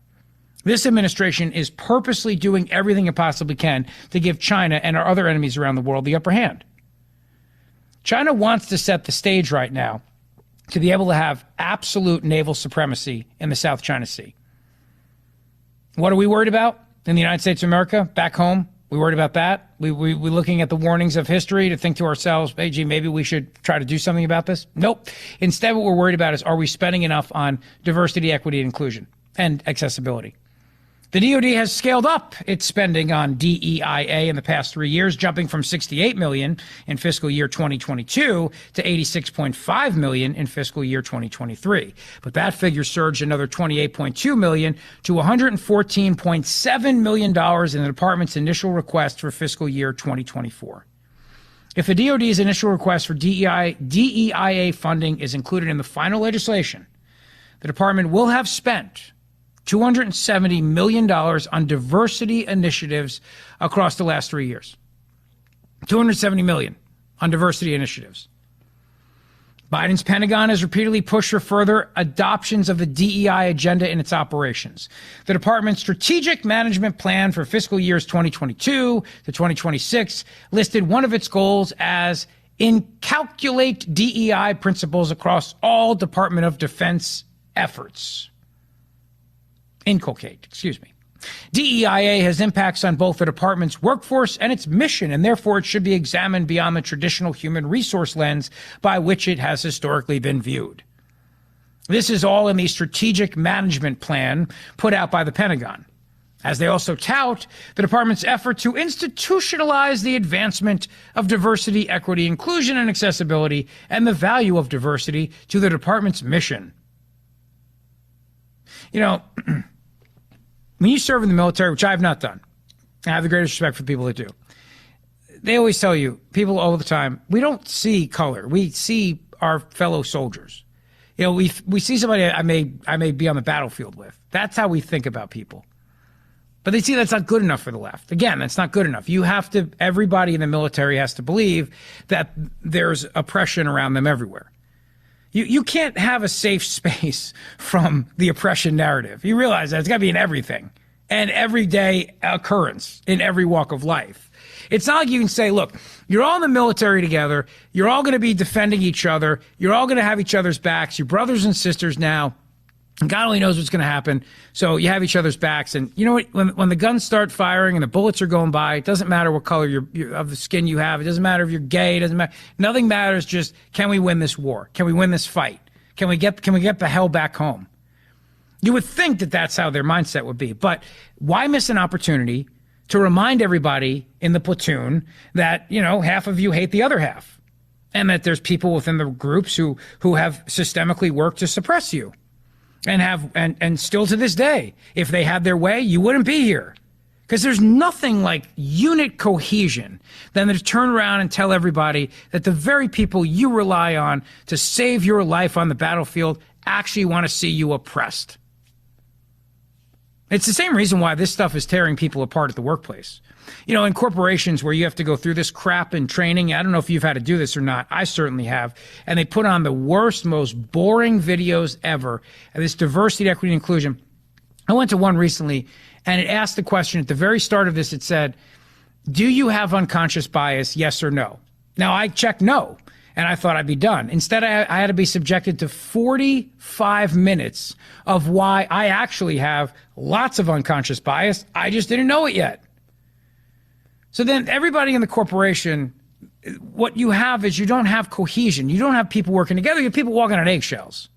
This administration is purposely doing everything it possibly can to give China and our other enemies around the world the upper hand. China wants to set the stage right now to be able to have absolute naval supremacy in the South China Sea. What are we worried about in the United States of America? Back home, we worried about that? We looking at the warnings of history to think to ourselves, hey, gee, maybe we should try to do something about this? Nope. Instead, what we're worried about is, are we spending enough on diversity, equity, and inclusion and accessibility? The DoD has scaled up its spending on DEIA in the past 3 years, jumping from $68 million in fiscal year 2022 to $86.5 million in fiscal year 2023. But that figure surged another $28.2 million to $114.7 million in the department's initial request for fiscal year 2024. If the DoD's initial request for DEIA funding is included in the final legislation, the department will have spent $270 million on diversity initiatives across the last 3 years. $270 million on diversity initiatives. Biden's Pentagon has repeatedly pushed for further adoptions of the DEI agenda in its operations. The department's strategic management plan for fiscal years 2022 to 2026 listed one of its goals as inculcate DEI principles across all Department of Defense efforts. DEIA has impacts on both the department's workforce and its mission, and therefore it should be examined beyond the traditional human resource lens by which it has historically been viewed. This is all in the strategic management plan put out by the Pentagon, as they also tout the department's effort to institutionalize the advancement of diversity, equity, inclusion, and accessibility, and the value of diversity to the department's mission. When you serve in the military, which I have not done, I have the greatest respect for people that do. They always tell you, people all the time, we don't see color. We see our fellow soldiers. We see somebody I may be on the battlefield with. That's how we think about people. But they see that's not good enough for the left. Again, that's not good enough. Everybody in the military has to believe that there's oppression around them everywhere. You can't have a safe space from the oppression narrative. You realize that it's got to be in everything, and everyday occurrence in every walk of life. It's not like you can say, look, you're all in the military together. You're all going to be defending each other. You're all going to have each other's backs. You're brothers and sisters now. And God only knows what's going to happen. So you have each other's backs. And you know what? When the guns start firing and the bullets are going by, it doesn't matter what color of the skin you have. It doesn't matter if you're gay. It doesn't matter. Nothing matters. Just, can we win this war? Can we win this fight? Can we get the hell back home? You would think that that's how their mindset would be. But why miss an opportunity to remind everybody in the platoon that, half of you hate the other half, and that there's people within the groups who have systemically worked to suppress you? And still to this day, if they had their way, you wouldn't be here. Because there's nothing like unit cohesion than to turn around and tell everybody that the very people you rely on to save your life on the battlefield actually want to see you oppressed. It's the same reason why this stuff is tearing people apart at the workplace. You know, in corporations where you have to go through this crap in training, I don't know if you've had to do this or not. I certainly have. And they put on the worst, most boring videos ever. And this diversity, equity, and inclusion. I went to one recently, and it asked the question at the very start of this. It said, do you have unconscious bias, yes or no? Now, I checked no, and I thought I'd be done. Instead, I had to be subjected to 45 minutes of why I actually have lots of unconscious bias. I just didn't know it yet. So then everybody in the corporation, what you have is you don't have cohesion. You don't have people working together. You have people walking on eggshells.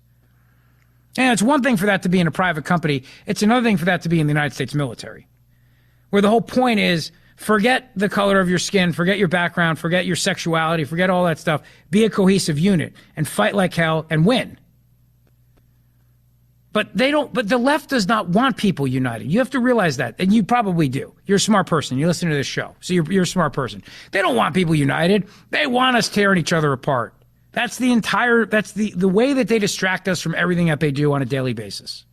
And it's one thing for that to be in a private company. It's another thing for that to be in the United States military, where the whole point is forget the color of your skin, forget your background, forget your sexuality, forget all that stuff. Be a cohesive unit and fight like hell and win. But the left does not want people united. You have to realize that, and you probably do. You're a smart person. You listen to this show, so you're a smart person. They don't want people united. They want us tearing each other apart. That's the way that they distract us from everything that they do on a daily basis.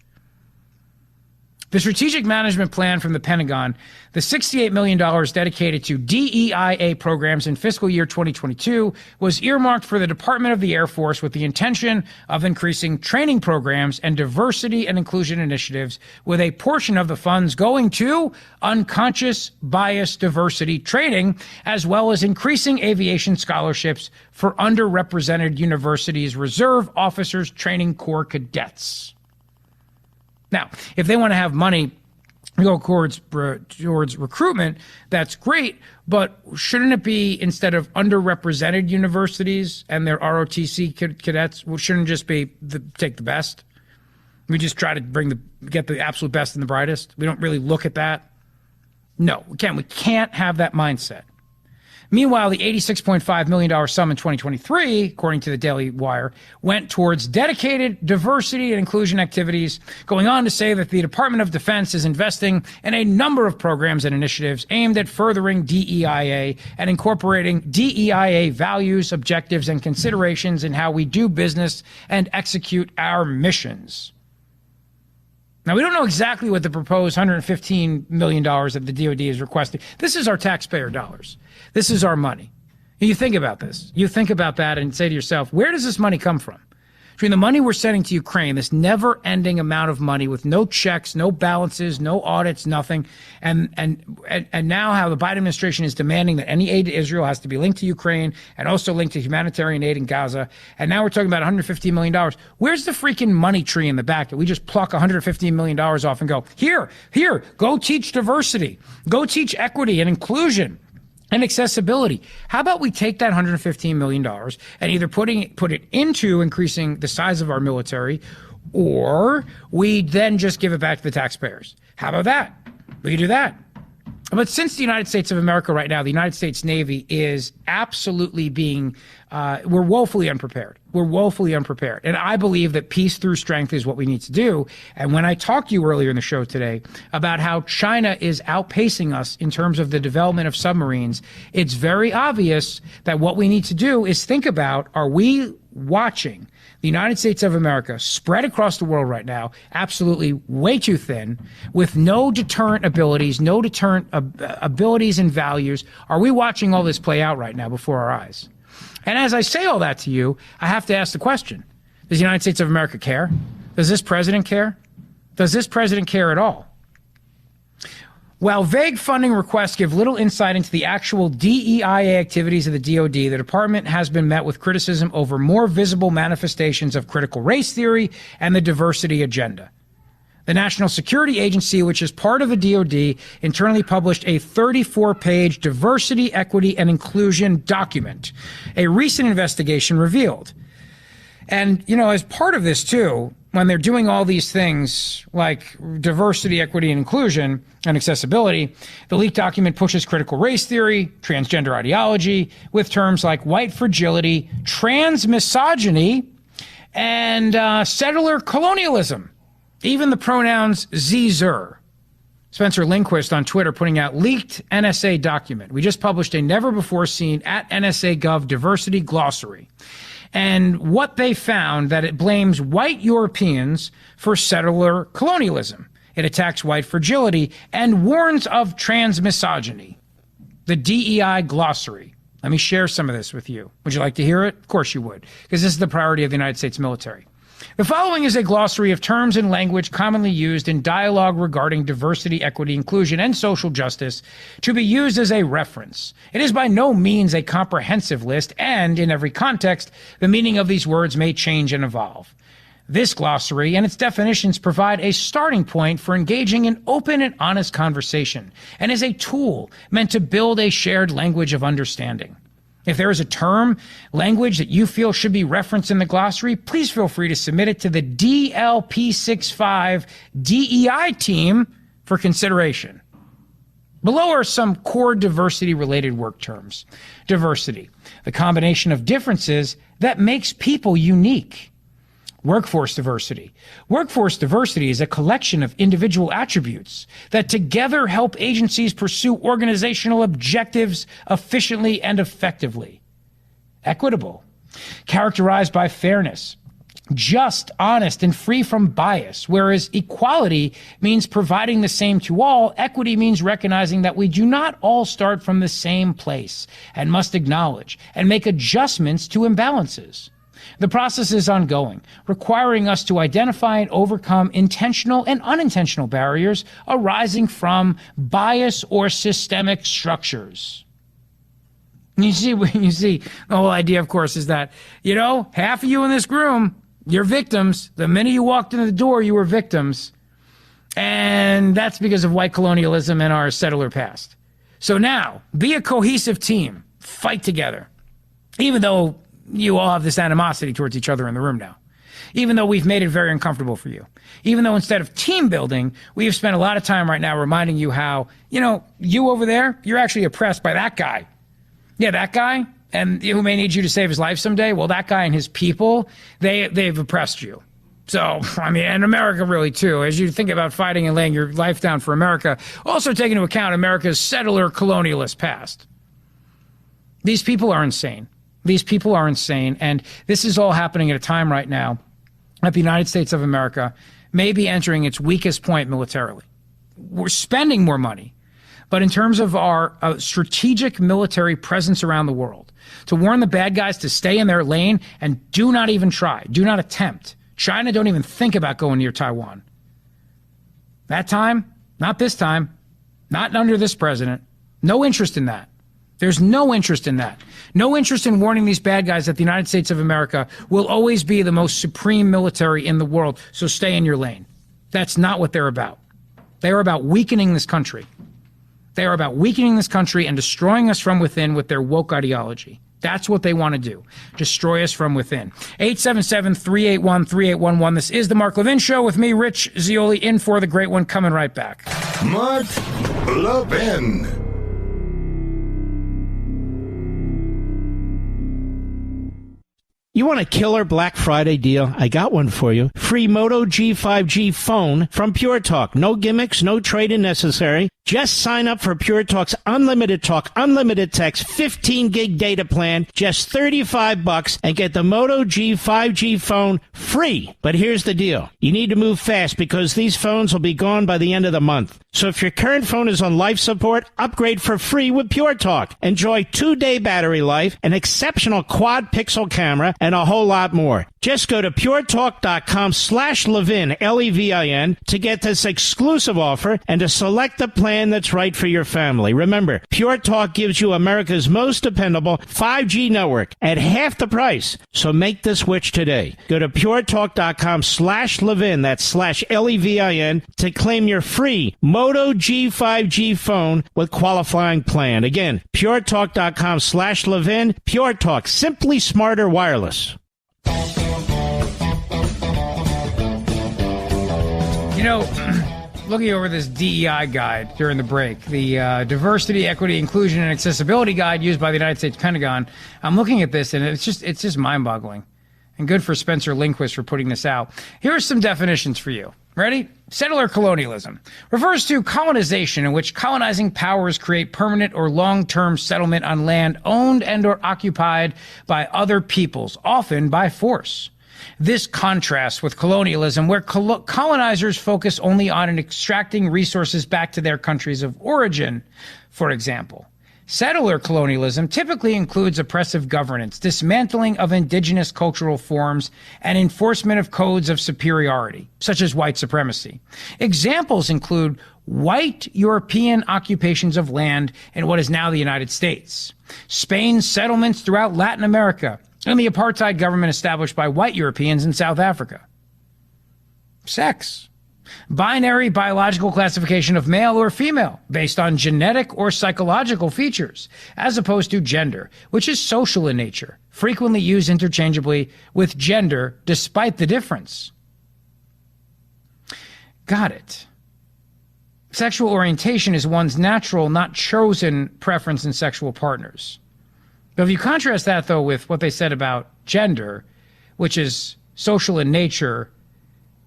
The strategic management plan from the Pentagon, the $68 million dedicated to DEIA programs in fiscal year 2022, was earmarked for the Department of the Air Force with the intention of increasing training programs and diversity and inclusion initiatives, with a portion of the funds going to unconscious bias diversity training, as well as increasing aviation scholarships for underrepresented universities' reserve officers training corps cadets. Now, if they want to have money go towards recruitment, that's great, but shouldn't it be, instead of underrepresented universities and their ROTC cadets, shouldn't it just be take the best? We just try to get the absolute best and the brightest. We don't really look at that. No, we can't have that mindset. Meanwhile, the $86.5 million sum in 2023, according to the Daily Wire, went towards dedicated diversity and inclusion activities, going on to say that the Department of Defense is investing in a number of programs and initiatives aimed at furthering DEIA and incorporating DEIA values, objectives, and considerations in how we do business and execute our missions. Now, we don't know exactly what the proposed $115 million that the DOD is requesting. This is our taxpayer dollars. This is our money. And you think about this. You think about that and say to yourself, where does this money come from? Between the money we're sending to Ukraine, this never-ending amount of money with no checks, no balances, no audits, nothing, and now how the Biden administration is demanding that any aid to Israel has to be linked to Ukraine and also linked to humanitarian aid in Gaza, and now we're talking about $150 million. Where's the freaking money tree in the back that we just pluck $150 million off and go, here, go teach diversity, go teach equity and inclusion and accessibility? How about we take that $115 million and either put it into increasing the size of our military, or we then just give it back to the taxpayers? How about that? We can do that. But since the United States of America right now, the United States Navy is absolutely we're woefully unprepared. We're woefully unprepared. And I believe that peace through strength is what we need to do. And when I talked to you earlier in the show today about how China is outpacing us in terms of the development of submarines, it's very obvious that what we need to do is think about, are we watching the United States of America spread across the world right now, absolutely way too thin, with no deterrent abilities, no deterrent abilities and values? Are we watching all this play out right now before our eyes? And as I say all that to you, I have to ask the question, does the United States of America care? Does this president care? Does this president care at all? While vague funding requests give little insight into the actual DEIA activities of the DoD, the department has been met with criticism over more visible manifestations of critical race theory and the diversity agenda. The National Security Agency, which is part of the DoD, internally published a 34-page diversity, equity, and inclusion document, a recent investigation revealed. And, as part of this, too, when they're doing all these things like diversity, equity, and inclusion and accessibility, the leaked document pushes critical race theory, transgender ideology, with terms like white fragility, trans misogyny, and settler colonialism. Even the pronouns ze/zer. Spencer Lindquist on Twitter putting out leaked NSA document. We just published a never-before-seen at NSA Gov diversity glossary. And what they found, that it blames white Europeans for settler colonialism. It attacks white fragility and warns of transmisogyny. The DEI glossary. Let me share some of this with you. Would you like to hear it? Of course you would, because this is the priority of the United States military. The following is a glossary of terms and language commonly used in dialogue regarding diversity, equity, inclusion, and social justice to be used as a reference. It is by no means a comprehensive list, and in every context, the meaning of these words may change and evolve. This glossary and its definitions provide a starting point for engaging in open and honest conversation, and is a tool meant to build a shared language of understanding. If there is a term, language that you feel should be referenced in the glossary, please feel free to submit it to the DLP65 DEI team for consideration. Below are some core diversity-related work terms. Diversity, the combination of differences that makes people unique. Workforce diversity. Workforce diversity is a collection of individual attributes that together help agencies pursue organizational objectives efficiently and effectively. Equitable. Characterized by fairness, just, honest, and free from bias, whereas equality means providing the same to all, equity means recognizing that we do not all start from the same place and must acknowledge and make adjustments to imbalances. The process is ongoing, requiring us to identify and overcome intentional and unintentional barriers arising from bias or systemic structures. You see, the whole idea, of course, is that, half of you in this room, you're victims. The minute you walked into the door, you were victims. And that's because of white colonialism and our settler past. So now, be a cohesive team. Fight together. Even though you all have this animosity towards each other in the room now. Even though we've made it very uncomfortable for you. Even though instead of team building, we have spent a lot of time right now reminding you how, you over there, you're actually oppressed by that guy. Yeah, that guy, and who may need you to save his life someday. Well, that guy and his people, they've oppressed you. So, and America really too. As you think about fighting and laying your life down for America, also take into account America's settler colonialist past. These people are insane. These people are insane, and this is all happening at a time right now that the United States of America may be entering its weakest point militarily. We're spending more money, but in terms of our strategic military presence around the world, to warn the bad guys to stay in their lane and do not even try, do not attempt. China, don't even think about going near Taiwan. That time, not this time, not under this president. No interest in that. There's no interest in that. No interest in warning these bad guys that the United States of America will always be the most supreme military in the world, so stay in your lane. That's not what they're about. They are about weakening this country. They are about weakening this country and destroying us from within with their woke ideology. That's what they want to do. Destroy us from within. 877-381-3811. This is the Mark Levin Show with me, Rich Zeoli, in for the great one. Coming right back. Mark Levin. You want a killer Black Friday deal? I got one for you. Free Moto G5G phone from Pure Talk. No gimmicks, no trade-in necessary. Just sign up for Pure Talk's unlimited talk, unlimited text, 15 gig data plan, just $35, and get the Moto G5G phone free. But here's the deal. You need to move fast because these phones will be gone by the end of the month. So if your current phone is on life support, upgrade for free with Pure Talk. Enjoy 2-day battery life, an exceptional quad pixel camera, and a whole lot more. Just go to puretalk.com/Levin, Levin, to get this exclusive offer and to select the plan that's right for your family. Remember, Pure Talk gives you America's most dependable 5G network at half the price. So make the switch today. Go to puretalk.com/Levin, that's /Levin, to claim your free Moto G5G phone with qualifying plan. Again, puretalk.com/Levin. Pure Talk, simply smarter wireless. Looking over this DEI guide during the break, the Diversity, Equity, Inclusion, and Accessibility Guide used by the United States Pentagon, I'm looking at this, and it's just mind-boggling. And good for Spencer Lindquist for putting this out. Here are some definitions for you. Ready? Settler colonialism refers to colonization in which colonizing powers create permanent or long-term settlement on land owned and or occupied by other peoples, often by force. This contrasts with colonialism, where colonizers focus only on extracting resources back to their countries of origin, for example. Settler colonialism typically includes oppressive governance, dismantling of indigenous cultural forms, and enforcement of codes of superiority, such as white supremacy. Examples include white European occupations of land in what is now the United States, Spain's settlements throughout Latin America, and the apartheid government established by white Europeans in South Africa. Sex. Binary biological classification of male or female based on genetic or psychological features, as opposed to gender, which is social in nature, frequently used interchangeably with gender despite the difference. Got it. Sexual orientation is one's natural, not chosen preference in sexual partners. But if you contrast that, though, with what they said about gender, which is social in nature,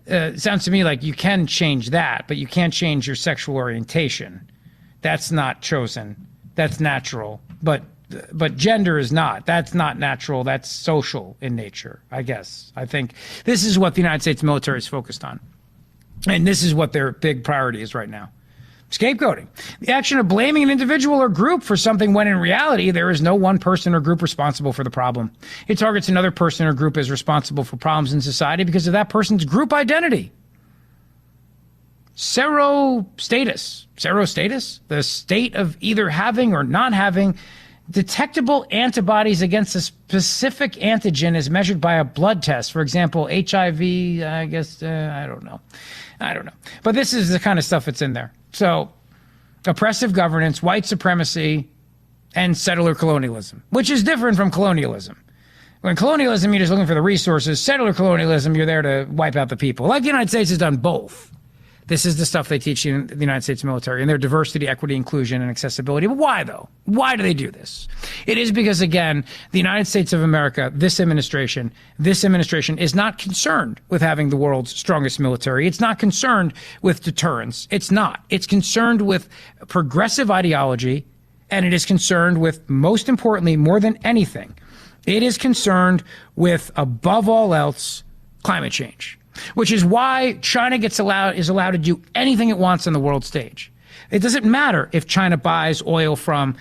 it sounds to me like you can change that, but you can't change your sexual orientation. That's not chosen. That's natural. But gender is not. That's not natural. That's social in nature, I guess. I think this is what the United States military is focused on. And this is what their big priority is right now. Scapegoating. The action of blaming an individual or group for something when in reality there is no one person or group responsible for the problem. It targets another person or group as responsible for problems in society because of that person's group identity. Serostatus. Serostatus? The state of either having or not having detectable antibodies against a specific antigen is measured by a blood test. For example, HIV, I guess, I don't know. But this is the kind of stuff that's in there. So, oppressive governance, white supremacy, and settler colonialism, which is different from colonialism. When colonialism, you're just looking for the resources. Settler colonialism, you're there to wipe out the people. Like the United States has done both. This is the stuff they teach in the United States military, and their diversity, equity, inclusion, and accessibility. But why, though? Why do they do this? It is because, again, the United States of America, this administration is not concerned with having the world's strongest military. It's not concerned with deterrence. It's not. It's concerned with progressive ideology, and it is concerned with, most importantly, more than anything, it is concerned with, above all else, climate change. Which is why China is allowed to do anything it wants on the world stage. It doesn't matter if China buys oil from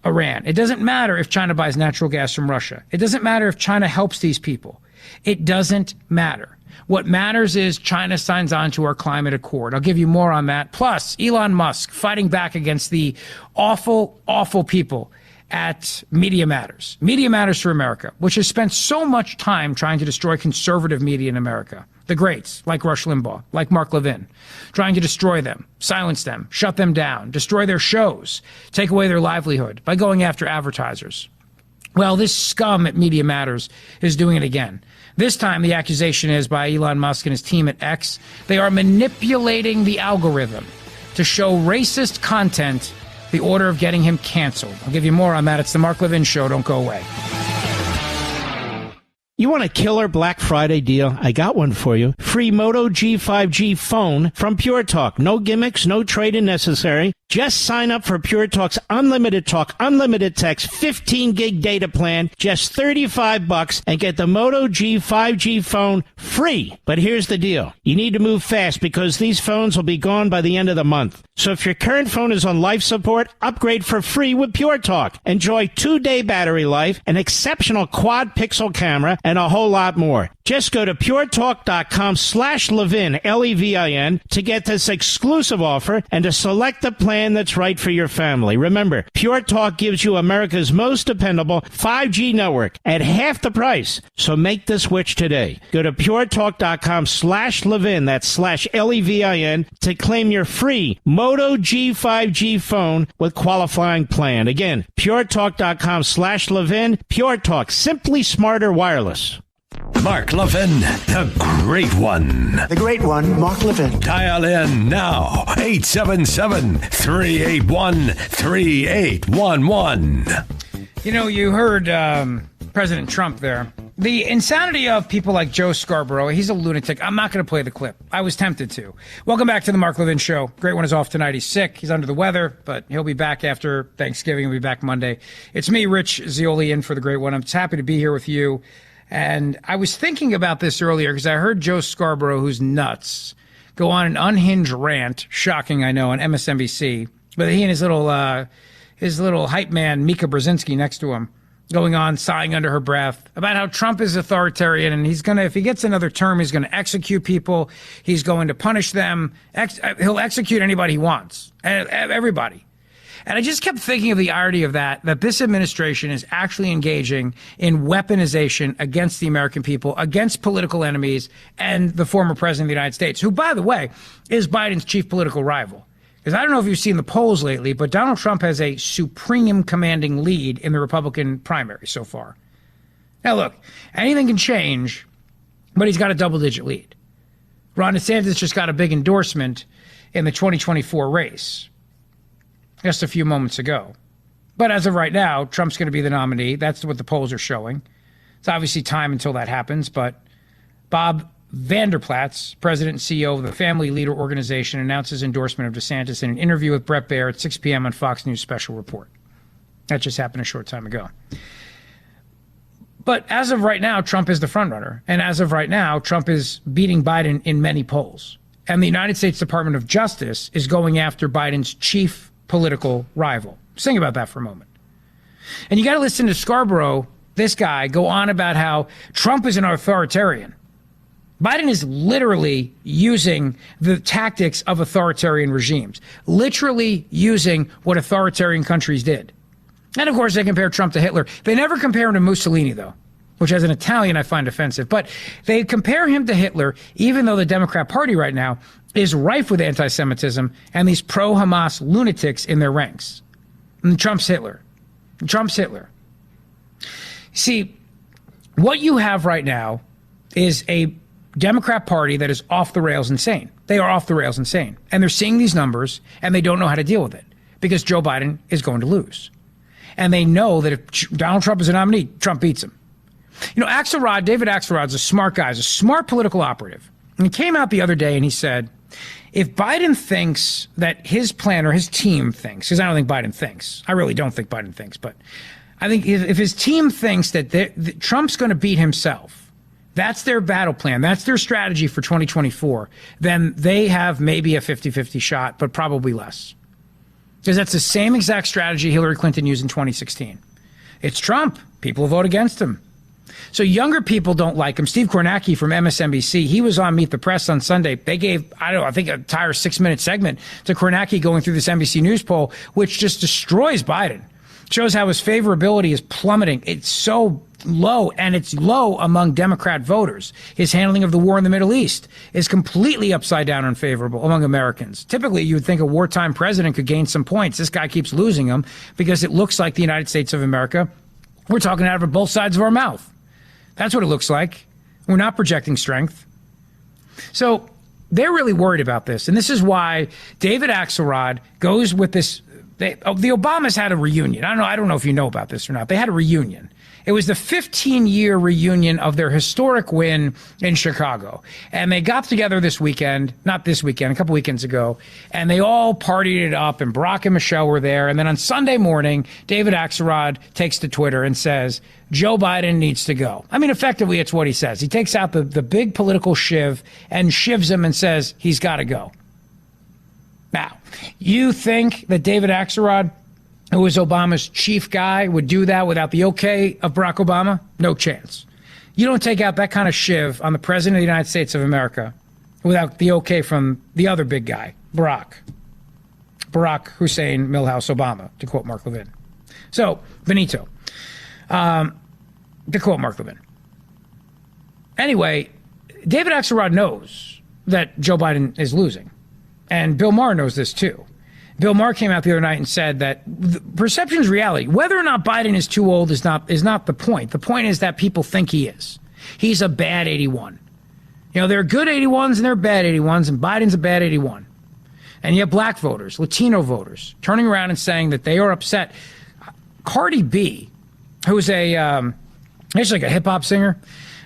Iran. It doesn't matter if China buys natural gas from Russia. It doesn't matter if China helps these people. It doesn't matter. What matters is China signs on to our climate accord. I'll give you more on that. Plus, Elon Musk fighting back against the awful, awful people at Media Matters. Media Matters for America, which has spent so much time trying to destroy conservative media in America. The greats, like Rush Limbaugh, like Mark Levin, trying to destroy them, silence them, shut them down, destroy their shows, take away their livelihood by going after advertisers. Well, this scum at Media Matters is doing it again. This time, the accusation is by Elon Musk and his team at X. They are manipulating the algorithm to show racist content, the order of getting him canceled. I'll give you more on that. It's the Mark Levin Show. Don't go away. You want a killer Black Friday deal? I got one for you. Free Moto G5G phone from Pure Talk. No gimmicks, no trade-in necessary. Just sign up for Pure Talk's unlimited talk, unlimited text, 15 gig data plan, just $35, and get the Moto G5G phone free. But here's the deal. You need to move fast because these phones will be gone by the end of the month. So if your current phone is on life support, upgrade for free with Pure Talk. Enjoy 2-day battery life, an exceptional quad pixel camera, and a whole lot more. Just go to puretalk.com/Levin, Levin, to get this exclusive offer and to select the plan that's right for your family. Remember, Pure Talk gives you America's most dependable 5G network at half the price. So make the switch today. Go to puretalk.com/Levin, that's /Levin, to claim your free Moto G5G phone with qualifying plan. Again, puretalk.com/Levin. Pure Talk, simply smarter wireless. Mark Levin, the great one. The great one, Mark Levin. Dial in now, 877-381-3811. You know, you heard President Trump there. The insanity of people like Joe Scarborough, he's a lunatic. I'm not going to play the clip. I was tempted to. Welcome back to the Mark Levin Show. Great One is off tonight. He's sick. He's under the weather, but he'll be back after Thanksgiving. He'll be back Monday. It's me, Rich Zioli, in for the Great One. I'm just happy to be here with you. And I was thinking about this earlier because I heard Joe Scarborough, who's nuts, go on an unhinged rant, shocking, I know, on MSNBC. But he and his little hype man, Mika Brzezinski, next to him, going on, sighing under her breath about how Trump is authoritarian and he's going to, if he gets another term, he's going to execute people. He's going to punish them. He'll execute anybody he wants, everybody. And I just kept thinking of the irony of that this administration is actually engaging in weaponization against the American people, against political enemies, and the former president of the United States, who, by the way, is Biden's chief political rival. Because I don't know if you've seen the polls lately, but Donald Trump has a supreme commanding lead in the Republican primary so far. Now, look, anything can change, but he's got a double-digit lead. Ron DeSantis just got a big endorsement in the 2024 race just a few moments ago. But as of right now, Trump's going to be the nominee. That's what the polls are showing. It's obviously time until that happens, but Bob Vanderplatz, president and CEO of the Family Leader Organization, announced his endorsement of DeSantis in an interview with Bret Baier at 6 p.m. on Fox News Special Report. That just happened a short time ago. But as of right now, Trump is the frontrunner. And as of right now, Trump is beating Biden in many polls. And the United States Department of Justice is going after Biden's chief political rival. Just think about that for a moment. And you got to listen to Scarborough, this guy, go on about how Trump is an authoritarian. Biden is literally using the tactics of authoritarian regimes, literally using what authoritarian countries did. And of course, they compare Trump to Hitler. They never compare him to Mussolini, though, which as an Italian I find offensive. But they compare him to Hitler, even though the Democrat Party right now is rife with anti-Semitism and these pro-Hamas lunatics in their ranks. And Trump's Hitler. Trump's Hitler. See, what you have right now is a Democrat Party that is off the rails insane. They are off the rails insane. And they're seeing these numbers and they don't know how to deal with it because Joe Biden is going to lose. And they know that if Donald Trump is a nominee, Trump beats him. You know, David Axelrod's a smart guy. He's a smart political operative. And he came out the other day and he said, if Biden thinks that his plan or his team thinks, because I don't think Biden thinks, I really don't think Biden thinks, but I think if his team thinks that Trump's going to beat himself, that's their battle plan, that's their strategy for 2024, then they have maybe a 50-50 shot, but probably less. Because that's the same exact strategy Hillary Clinton used in 2016. It's Trump. People will vote against him. So younger people don't like him. Steve Kornacki from MSNBC, he was on Meet the Press on Sunday. They gave, I think a entire 6-minute segment to Kornacki going through this NBC News poll, which just destroys Biden. Shows how his favorability is plummeting. It's so low, and it's low among Democrat voters. His handling of the war in the Middle East is completely upside down unfavorable among Americans. Typically, you would think a wartime president could gain some points. This guy keeps losing them because it looks like the United States of America, we're talking out of both sides of our mouth. That's what it looks like. We're not projecting strength. So they're really worried about this. And this is why David Axelrod goes with this. The Obamas had a reunion. I don't know if you know about this or not. They had a reunion. It was the 15-year reunion of their historic win in Chicago. And they got together this weekend, not this weekend, a couple weekends ago, and they all partied it up, and Barack and Michelle were there. And then on Sunday morning, David Axelrod takes to Twitter and says, Joe Biden needs to go. I mean, effectively, it's what he says. He takes out the big political shiv and shivs him and says he's got to go. Now, you think that David Axelrod, who was Obama's chief guy, would do that without the okay of Barack Obama? No chance. You don't take out that kind of shiv on the president of the United States of America without the okay from the other big guy, Barack Hussein Milhouse Obama, to quote Mark Levin. So, Benito, to quote Mark Levin. Anyway, David Axelrod knows that Joe Biden is losing. And Bill Maher knows this too. Bill Maher came out the other night and said that perception is reality. Whether or not Biden is too old is not the point. The point is that people think he is. He's a bad 81. You know, there are good 81s and there are bad 81s, and Biden's a bad 81. And you have black voters, Latino voters, turning around and saying that they are upset. Cardi B, who's she's like a hip-hop singer.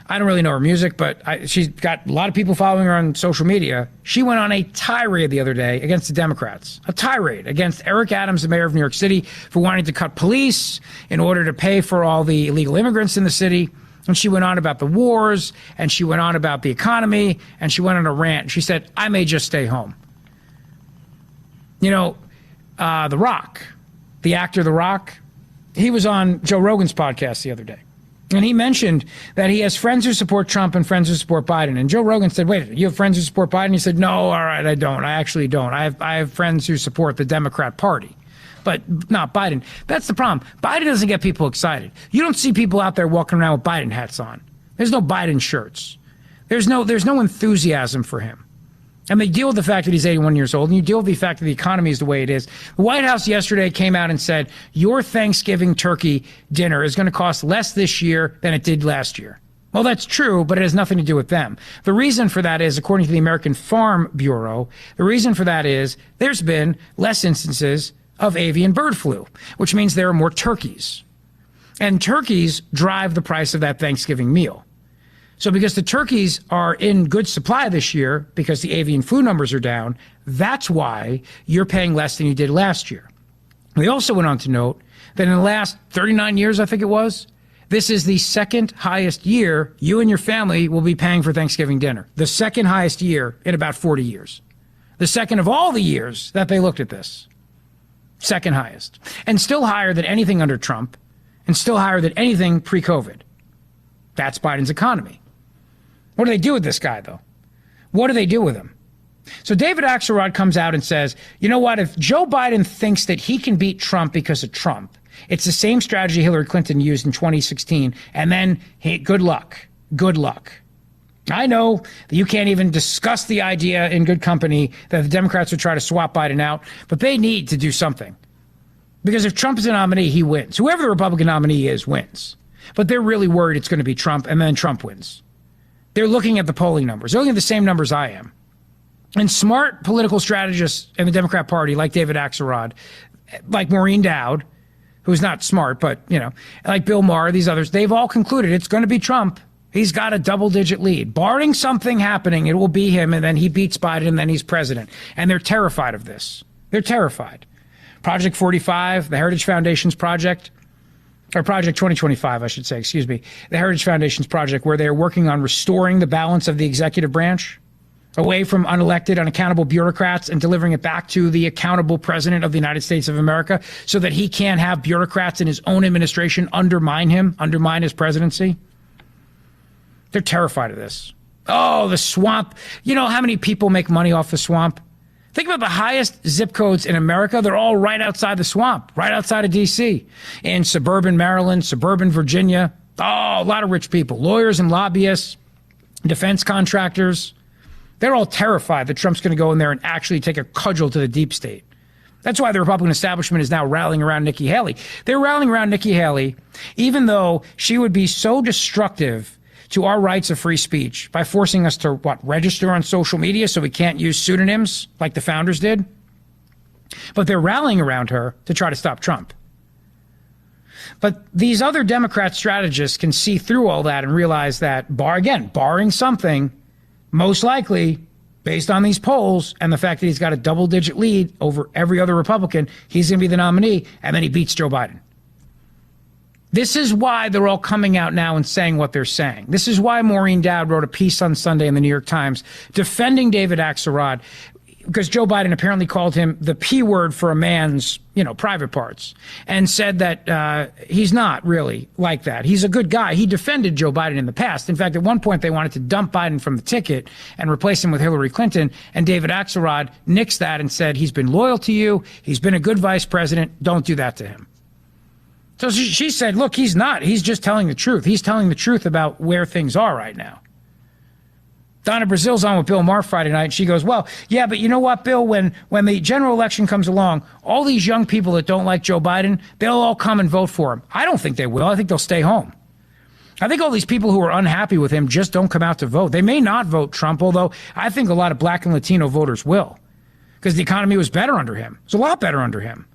I don't really know her music, but she's got a lot of people following her on social media. She went on a tirade the other day against the Democrats, a tirade against Eric Adams, the mayor of New York City, for wanting to cut police in order to pay for all the illegal immigrants in the city. And she went on about the wars, and she went on about the economy, and she went on a rant. She said, I may just stay home. You know, The Rock, the actor The Rock, he was on Joe Rogan's podcast the other day. And he mentioned that he has friends who support Trump and friends who support Biden. And Joe Rogan said, wait, you have friends who support Biden? He said, no, all right, I don't. I actually don't. I have friends who support the Democrat Party, but not Biden. That's the problem. Biden doesn't get people excited. You don't see people out there walking around with Biden hats on. There's no Biden shirts. There's no enthusiasm for him. And they deal with the fact that he's 81 years old, and you deal with the fact that the economy is the way it is. The White House yesterday came out and said, your Thanksgiving turkey dinner is going to cost less this year than it did last year. Well, that's true, but it has nothing to do with them. The reason for that is, according to the American Farm Bureau, the reason for that is there's been less instances of avian bird flu, which means there are more turkeys. And turkeys drive the price of that Thanksgiving meal. So because the turkeys are in good supply this year, because the avian flu numbers are down, that's why you're paying less than you did last year. They also went on to note that in the last 39 years, I think it was, this is the second highest year you and your family will be paying for Thanksgiving dinner. The second highest year in about 40 years. The second of all the years that they looked at this. Second highest. And still higher than anything under Trump, and still higher than anything pre-COVID. That's Biden's economy. What do they do with this guy, though? What do they do with him? So David Axelrod comes out and says, you know what, if Joe Biden thinks that he can beat Trump because of Trump, it's the same strategy Hillary Clinton used in 2016, and then, hey, good luck. Good luck. I know that you can't even discuss the idea in good company that the Democrats would try to swap Biden out, but they need to do something. Because if Trump is a nominee, he wins. Whoever the Republican nominee is wins. But they're really worried it's going to be Trump, and then Trump wins. They're looking at the polling numbers. They're looking at the same numbers I am. And smart political strategists in the Democrat Party, like David Axelrod, like Maureen Dowd, who's not smart, but, you know, like Bill Maher, these others, they've all concluded it's going to be Trump. He's got a double-digit lead. Barring something happening, it will be him, and then he beats Biden, and then he's president. And they're terrified of this. They're terrified. Project 45, the Heritage Foundation's project, or Project 2025, I should say, excuse me, the Heritage Foundation's project, where they're working on restoring the balance of the executive branch away from unelected, unaccountable bureaucrats and delivering it back to the accountable president of the United States of America so that he can't have bureaucrats in his own administration undermine him, undermine his presidency. They're terrified of this. Oh, the swamp. You know how many people make money off the swamp? Think about the highest zip codes in America. They're all right outside the swamp, right outside of D.C., in suburban Maryland, suburban Virginia. Oh, a lot of rich people, lawyers and lobbyists, defense contractors. They're all terrified that Trump's going to go in there and actually take a cudgel to the deep state. That's why the Republican establishment is now rallying around Nikki Haley. They're rallying around Nikki Haley, even though she would be so destructive to our rights of free speech by forcing us to, register on social media so we can't use pseudonyms like the founders did. But they're rallying around her to try to stop Trump. But these other Democrat strategists can see through all that and realize that, barring something, most likely, based on these polls and the fact that he's got a double-digit lead over every other Republican, he's going to be the nominee, and then he beats Joe Biden. This is why they're all coming out now and saying what they're saying. This is why Maureen Dowd wrote a piece on Sunday in the New York Times defending David Axelrod, because Joe Biden apparently called him the P word for a man's, private parts, and said that he's not really like that. He's a good guy. He defended Joe Biden in the past. In fact, at one point, they wanted to dump Biden from the ticket and replace him with Hillary Clinton. And David Axelrod nixed that and said, he's been loyal to you. He's been a good vice president. Don't do that to him. So she said, look, he's not. He's just telling the truth. He's telling the truth about where things are right now. Donna Brazil's on with Bill Maher Friday night. She goes, well, yeah, but you know what, Bill, when the general election comes along, all these young people that don't like Joe Biden, they'll all come and vote for him. I don't think they will. I think they'll stay home. I think all these people who are unhappy with him just don't come out to vote. They may not vote Trump, although I think a lot of black and Latino voters will, because the economy was better under him. It's a lot better under him.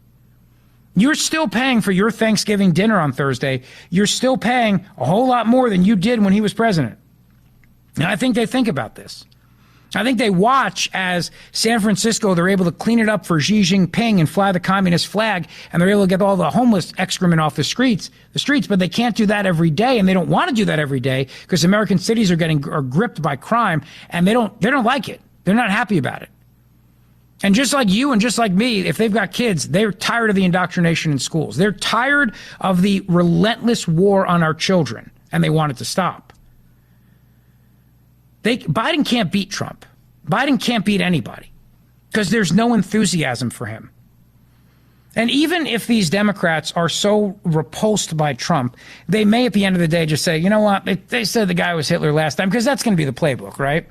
You're still paying for your Thanksgiving dinner on Thursday. You're still paying a whole lot more than you did when he was president. And I think they think about this. I think they watch as San Francisco, they're able to clean it up for Xi Jinping and fly the communist flag, and they're able to get all the homeless excrement off the streets, but they can't do that every day, and they don't want to do that every day because American cities are gripped by crime, and they don't like it. They're not happy about it. And just like you and just like me, if they've got kids, they're tired of the indoctrination in schools. They're tired of the relentless war on our children, and they want it to stop. Biden can't beat Trump. Biden can't beat anybody because there's no enthusiasm for him. And even if these Democrats are so repulsed by Trump, they may at the end of the day just say, you know what, they said the guy was Hitler last time, because that's going to be the playbook, right?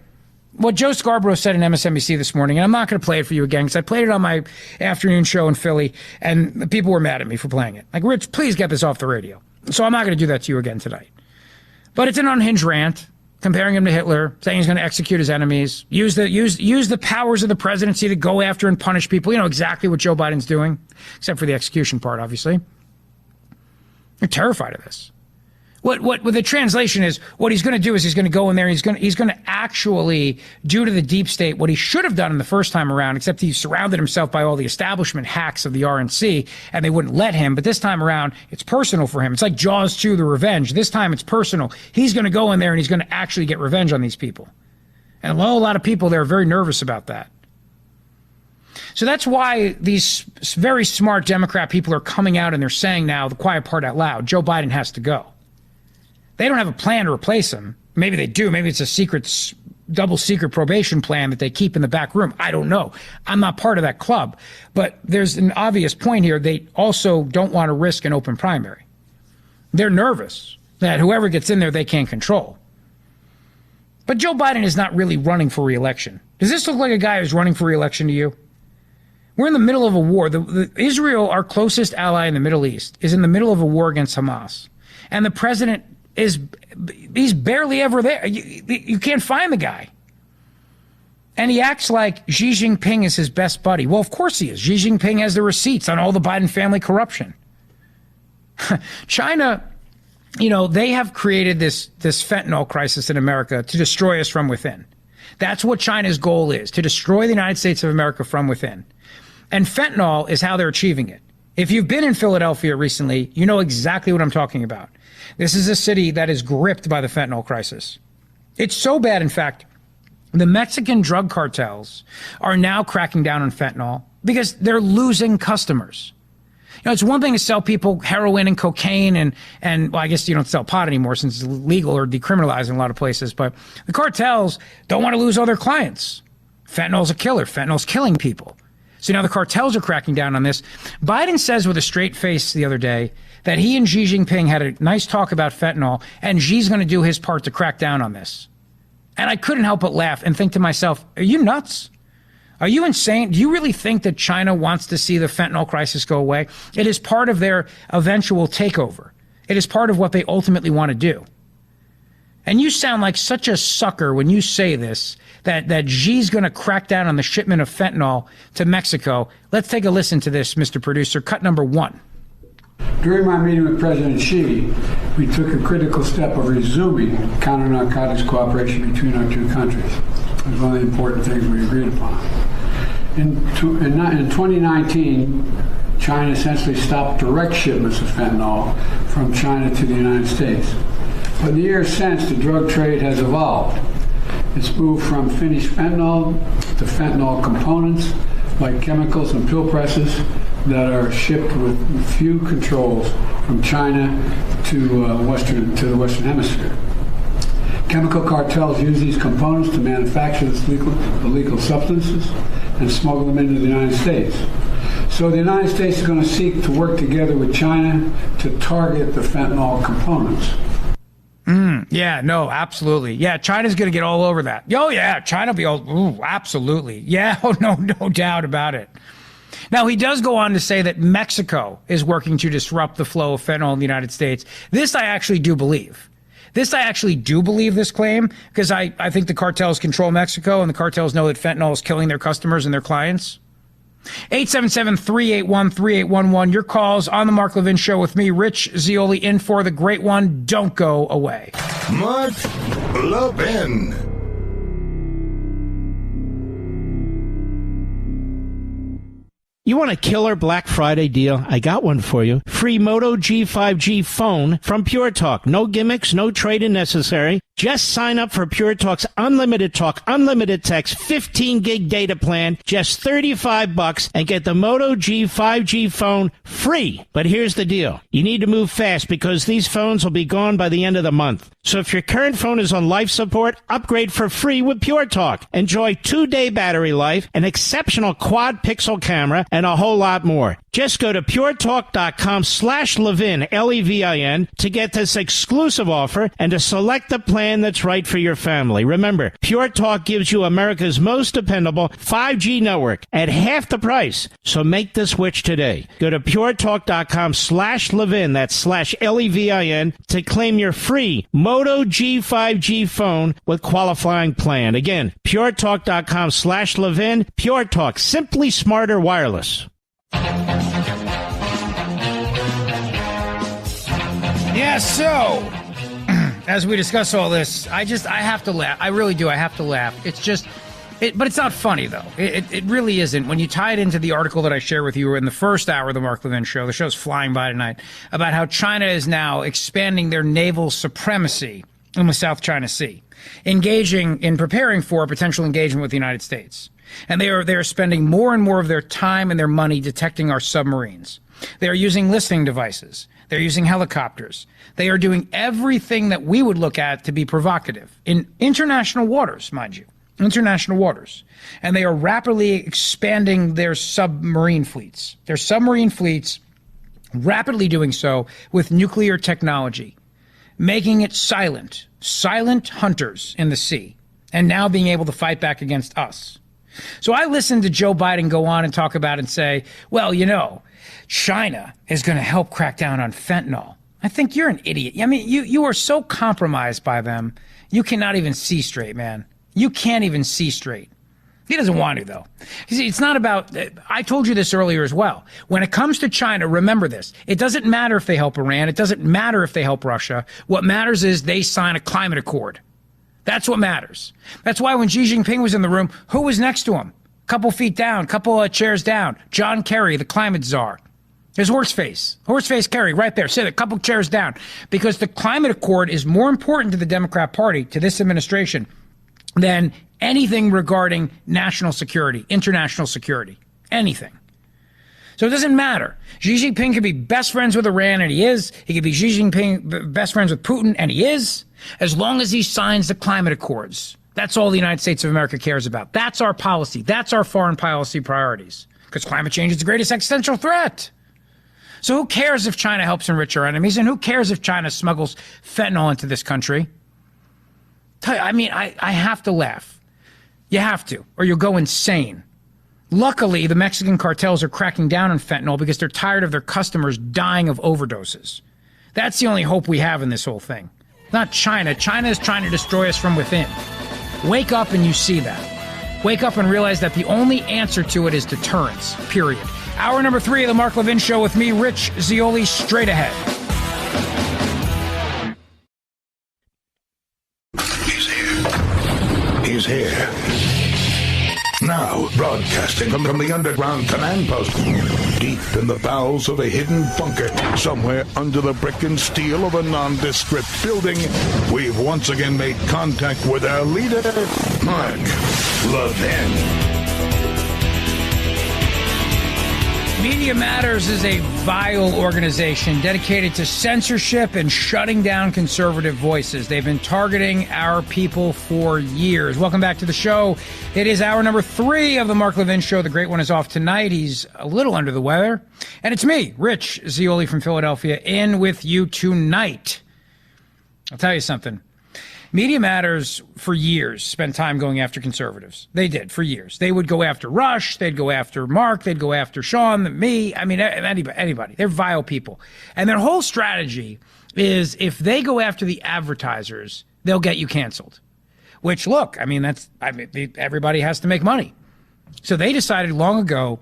What Joe Scarborough said in MSNBC this morning, and I'm not going to play it for you again because I played it on my afternoon show in Philly, and the people were mad at me for playing it. Like, Rich, please get this off the radio. So I'm not going to do that to you again tonight. But it's an unhinged rant, comparing him to Hitler, saying he's going to execute his enemies, use the powers of the presidency to go after and punish people. You know exactly what Joe Biden's doing, except for the execution part, obviously. They're terrified of this. What the translation is, what he's going to do is he's going to go in there, he's going to actually do to the deep state what he should have done in the first time around, except he surrounded himself by all the establishment hacks of the RNC, and they wouldn't let him. But this time around, it's personal for him. It's like Jaws 2, the revenge. This time it's personal. He's going to go in there and he's going to actually get revenge on these people. And a lot of people there are very nervous about that. So that's why these very smart Democrat people are coming out and they're saying now, the quiet part out loud, Joe Biden has to go. They don't have a plan to replace him. Maybe they do. Maybe it's a double secret probation plan that they keep in the back room. I don't know. I'm not part of that club. But there's an obvious point here. They also don't want to risk an open primary. They're nervous that whoever gets in there, they can't control. But Joe Biden is not really running for re-election. Does this look like a guy who's running for re-election to you? We're in the middle of a war. Israel, our closest ally in the Middle East, is in the middle of a war against Hamas. And the president he's barely ever there. You can't find the guy. And he acts like Xi Jinping is his best buddy. Well, of course he is. Xi Jinping has the receipts on all the Biden family corruption. China, they have created this fentanyl crisis in America to destroy us from within. That's what China's goal is, to destroy the United States of America from within. And fentanyl is how they're achieving it. If you've been in Philadelphia recently, you know exactly what I'm talking about. This is a city that is gripped by the fentanyl crisis. It's so bad, in fact, the Mexican drug cartels are now cracking down on fentanyl because they're losing customers. It's one thing to sell people heroin and cocaine and well, I guess you don't sell pot anymore since it's legal or decriminalized in a lot of places, but the cartels don't want to lose all their clients. Fentanyl's a killer. Fentanyl's killing people. So now the cartels are cracking down on this. Biden says with a straight face the other day that he and Xi Jinping had a nice talk about fentanyl, and Xi's going to do his part to crack down on this. And I couldn't help but laugh and think to myself, are you nuts? Are you insane? Do you really think that China wants to see the fentanyl crisis go away? It is part of their eventual takeover. It is part of what they ultimately want to do. And you sound like such a sucker when you say this, that Xi's going to crack down on the shipment of fentanyl to Mexico. Let's take a listen to this, Mr. Producer. Cut number 1. During my meeting with President Xi, we took a critical step of resuming counter-narcotics cooperation between our two countries. It was one of the important things we agreed upon. In 2019, China essentially stopped direct shipments of fentanyl from China to the United States. But in the years since, the drug trade has evolved. It's moved from finished fentanyl to fentanyl components, like chemicals and pill presses, that are shipped with few controls from China to the Western Hemisphere. Chemical cartels use these components to manufacture illegal substances and smuggle them into the United States. So the United States is going to seek to work together with China to target the fentanyl components. Yeah, no, absolutely. Yeah, China's going to get all over that. Oh, yeah, China will be all, ooh, absolutely. Yeah, oh, no doubt about it. Now, he does go on to say that Mexico is working to disrupt the flow of fentanyl in the United States. This I actually do believe. This claim, because I think the cartels control Mexico and the cartels know that fentanyl is killing their customers and their clients. 877-381-3811. Your calls on the Mark Levin Show with me, Rich Zeoli, in for the great one. Don't go away. Mark Levin. You want a killer Black Friday deal? I got one for you. Free Moto G5G phone from Pure Talk. No gimmicks, no trade-in necessary. Just sign up for Pure Talk's unlimited talk, unlimited text, 15 gig data plan, just $35, and get the Moto G5G phone free. But here's the deal. You need to move fast because these phones will be gone by the end of the month. So if your current phone is on life support, upgrade for free with Pure Talk. Enjoy 2-day battery life, an exceptional quad pixel camera, and a whole lot more. Just go to puretalk.com/Levin, Levin, to get this exclusive offer and to select the plan that's right for your family. Remember, Pure Talk gives you America's most dependable 5G network at half the price. So make the switch today. Go to puretalk.com/Levin, that's /Levin, to claim your free Moto G5G phone with qualifying plan. Again, puretalk.com/Levin. Pure Talk, simply smarter wireless. Yeah, so as we discuss all this, I have to laugh. I really do. I have to laugh. It's just, but it's not funny, though. It really isn't. When you tie it into the article that I share with you in the first hour of the Mark Levin Show, the show's flying by tonight, about how China is now expanding their naval supremacy in the South China Sea, preparing for a potential engagement with the United States. And they are spending more and more of their time and their money detecting our submarines. They are using listening devices. They're using helicopters. They are doing everything that we would look at to be provocative in international waters, mind you, international waters. And they are rapidly expanding their submarine fleets. Their submarine fleets, rapidly doing so with nuclear technology, making it silent hunters in the sea, and now being able to fight back against us. So I listened to Joe Biden go on and talk about and say, well, China is going to help crack down on fentanyl. I think you're an idiot. I mean, you are so compromised by them, you cannot even see straight, man. You can't even see straight. He doesn't want to, though. See, it's not about, I told you this earlier as well. When it comes to China, remember this. It doesn't matter if they help Iran. It doesn't matter if they help Russia. What matters is they sign a climate accord. That's what matters. That's why when Xi Jinping was in the room, who was next to him? Couple feet down, couple of chairs down. John Kerry, the climate czar. There's Horseface Kerry right there. Sit a couple chairs down. Because the climate accord is more important to the Democrat Party, to this administration, than anything regarding national security, international security, anything. So it doesn't matter. Xi Jinping could be best friends with Iran, and he is. He could be Xi Jinping best friends with Putin, and he is, as long as he signs the climate accords. That's all the United States of America cares about. That's our policy. That's our foreign policy priorities. Because climate change is the greatest existential threat. So who cares if China helps enrich our enemies, and who cares if China smuggles fentanyl into this country? I mean, I have to laugh. You have to, or you'll go insane. Luckily, the Mexican cartels are cracking down on fentanyl because they're tired of their customers dying of overdoses. That's the only hope we have in this whole thing. Not China. China is trying to destroy us from within. Wake up and you see that. Wake up and realize that the only answer to it is deterrence, period. Hour number 3 of the Mark Levin Show with me, Rich Zeoli, straight ahead. He's here. Now, broadcasting from the underground command post, deep in the bowels of a hidden bunker, somewhere under the brick and steel of a nondescript building, we've once again made contact with our leader, Mark Levin. Media Matters is a vile organization dedicated to censorship and shutting down conservative voices. They've been targeting our people for years. Welcome back to the show. It is hour number 3 of the Mark Levin Show. The great one is off tonight. He's a little under the weather. And it's me, Rich Zeoli from Philadelphia, in with you tonight. I'll tell you something. Media Matters, for years, spent time going after conservatives. They did, for years. They would go after Rush, they'd go after Mark, they'd go after Sean, me, I mean, anybody. They're vile people. And their whole strategy is if they go after the advertisers, they'll get you canceled. Which, look, everybody has to make money. So they decided long ago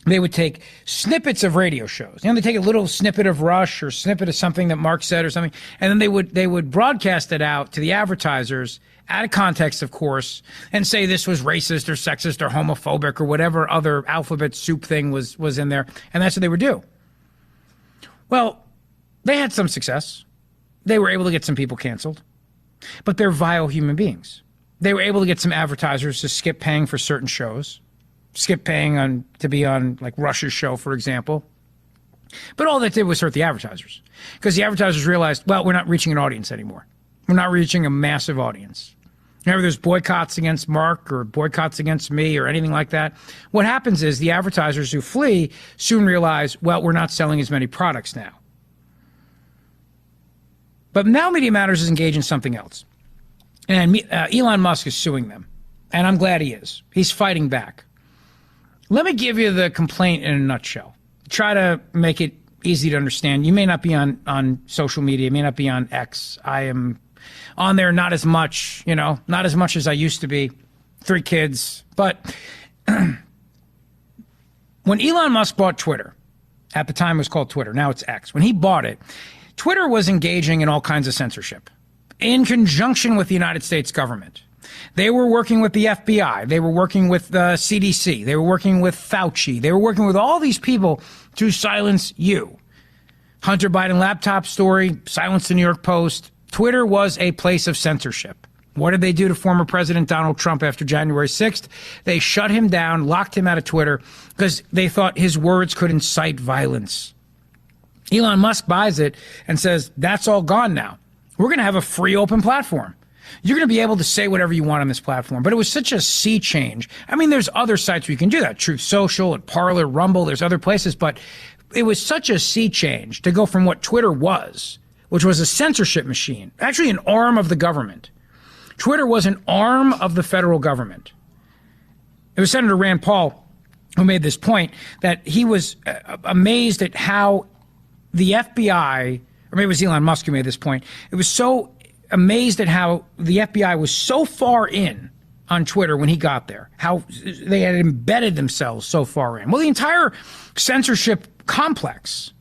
they would take snippets of radio shows. They take a little snippet of Rush or snippet of something that Mark said or something, and then they would broadcast it out to the advertisers out of context, of course, and say this was racist or sexist or homophobic or whatever other alphabet soup thing was in there, and that's what they would do. Well, they had some success. They were able to get some people canceled, but they're vile human beings. They were able to get some advertisers to skip paying for certain shows, skip paying to be on like Rush's show, for example. But all that did was hurt the advertisers, because the advertisers realized, well, we're not reaching an audience anymore. We're not reaching a massive audience. Whenever there's boycotts against Mark or boycotts against me or anything like that, what happens is the advertisers who flee soon realize, well, we're not selling as many products now. But Now Media Matters is engaged in something else. And Elon Musk is suing them. And I'm glad he is. He's fighting back. Let me give you the complaint in a nutshell. Try to make it easy to understand. You may not be on social media. You may not be on X. I am on there not as much, not as much as I used to be. 3 kids. But when Elon Musk bought Twitter, at the time it was called Twitter, now it's X. When he bought it, Twitter was engaging in all kinds of censorship in conjunction with the United States government. They were working with the FBI. They were working with the CDC. They were working with Fauci. They were working with all these people to silence you. Hunter Biden laptop story, silence the New York Post. Twitter was a place of censorship. What did they do to former President Donald Trump after January 6th? They shut him down, locked him out of Twitter because they thought his words could incite violence. Elon Musk buys it and says, that's all gone now. We're going to have a free, open platform. You're going to be able to say whatever you want on this platform. But it was such a sea change. I mean, there's other sites where you can do that. Truth Social and Parler, Rumble, there's other places. But it was such a sea change to go from what Twitter was, which was a censorship machine, actually an arm of the government. Twitter was an arm of the federal government. It was Senator Rand Paul who made this point, that he was amazed at how the FBI, or maybe it was Elon Musk who made this point, it was so amazed at how the FBI was so far in on Twitter when he got there, how they had embedded themselves so far in. Well, the entire censorship complex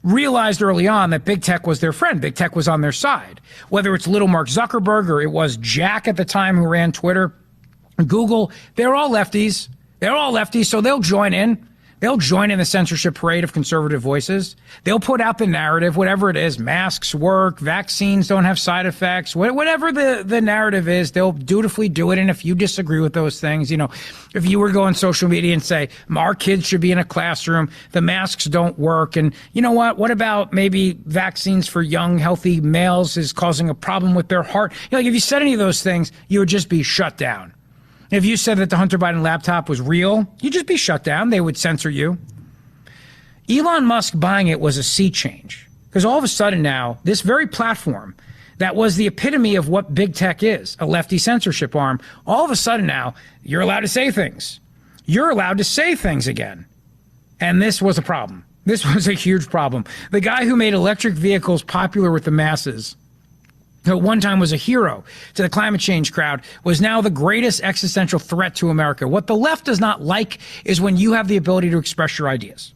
realized early on that big tech was their friend. Big tech was on their side. Whether it's little Mark Zuckerberg or it was Jack at the time who ran Twitter, Google, they're all lefties. They're all lefties, so they'll join in. They'll join in the censorship parade of conservative voices. They'll put out the narrative, whatever it is. Masks work, vaccines don't have side effects, whatever the narrative is, they'll dutifully do it. And if you disagree with those things, if you were to go on social media and say, our kids should be in a classroom, the masks don't work, and you know what about maybe vaccines for young, healthy males is causing a problem with their heart? If you said any of those things, you would just be shut down. If you said that the Hunter Biden laptop was real, you'd just be shut down. They would censor you. Elon Musk buying it was a sea change, because all of a sudden now, this very platform that was the epitome of what big tech is, a lefty censorship arm, all of a sudden now, you're allowed to say things. You're allowed to say things again. And this was a problem. This was a huge problem. The guy who made electric vehicles popular with the masses, who at one time was a hero to the climate change crowd, was now the greatest existential threat to America. What the left does not like is when you have the ability to express your ideas,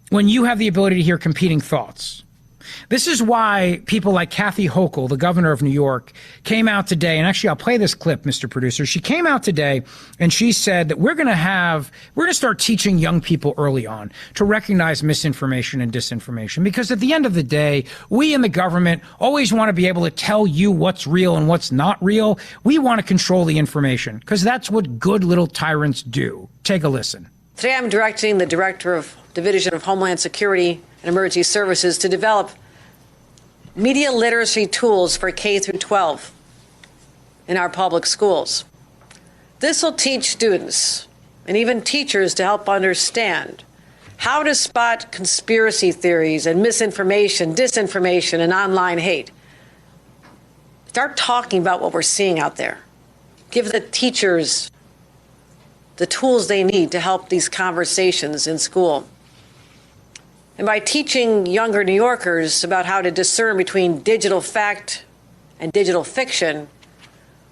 when you have the ability to hear competing thoughts. This is why people like Kathy Hochul, the governor of New York, came out today, and actually I'll play this clip, Mr. Producer. She came out today and she said that we're going to start teaching young people early on to recognize misinformation and disinformation, because at the end of the day, we in the government always want to be able to tell you what's real and what's not real. We want to control the information, because that's what good little tyrants do. Take a listen. Today I'm directing the Director of Division of Homeland Security and Emergency Services to develop media literacy tools for K through 12 in our public schools. This will teach students and even teachers to help understand how to spot conspiracy theories and misinformation, disinformation, and online hate. Start talking about what we're seeing out there. Give the teachers the tools they need to help these conversations in school. And by teaching younger New Yorkers about how to discern between digital fact and digital fiction,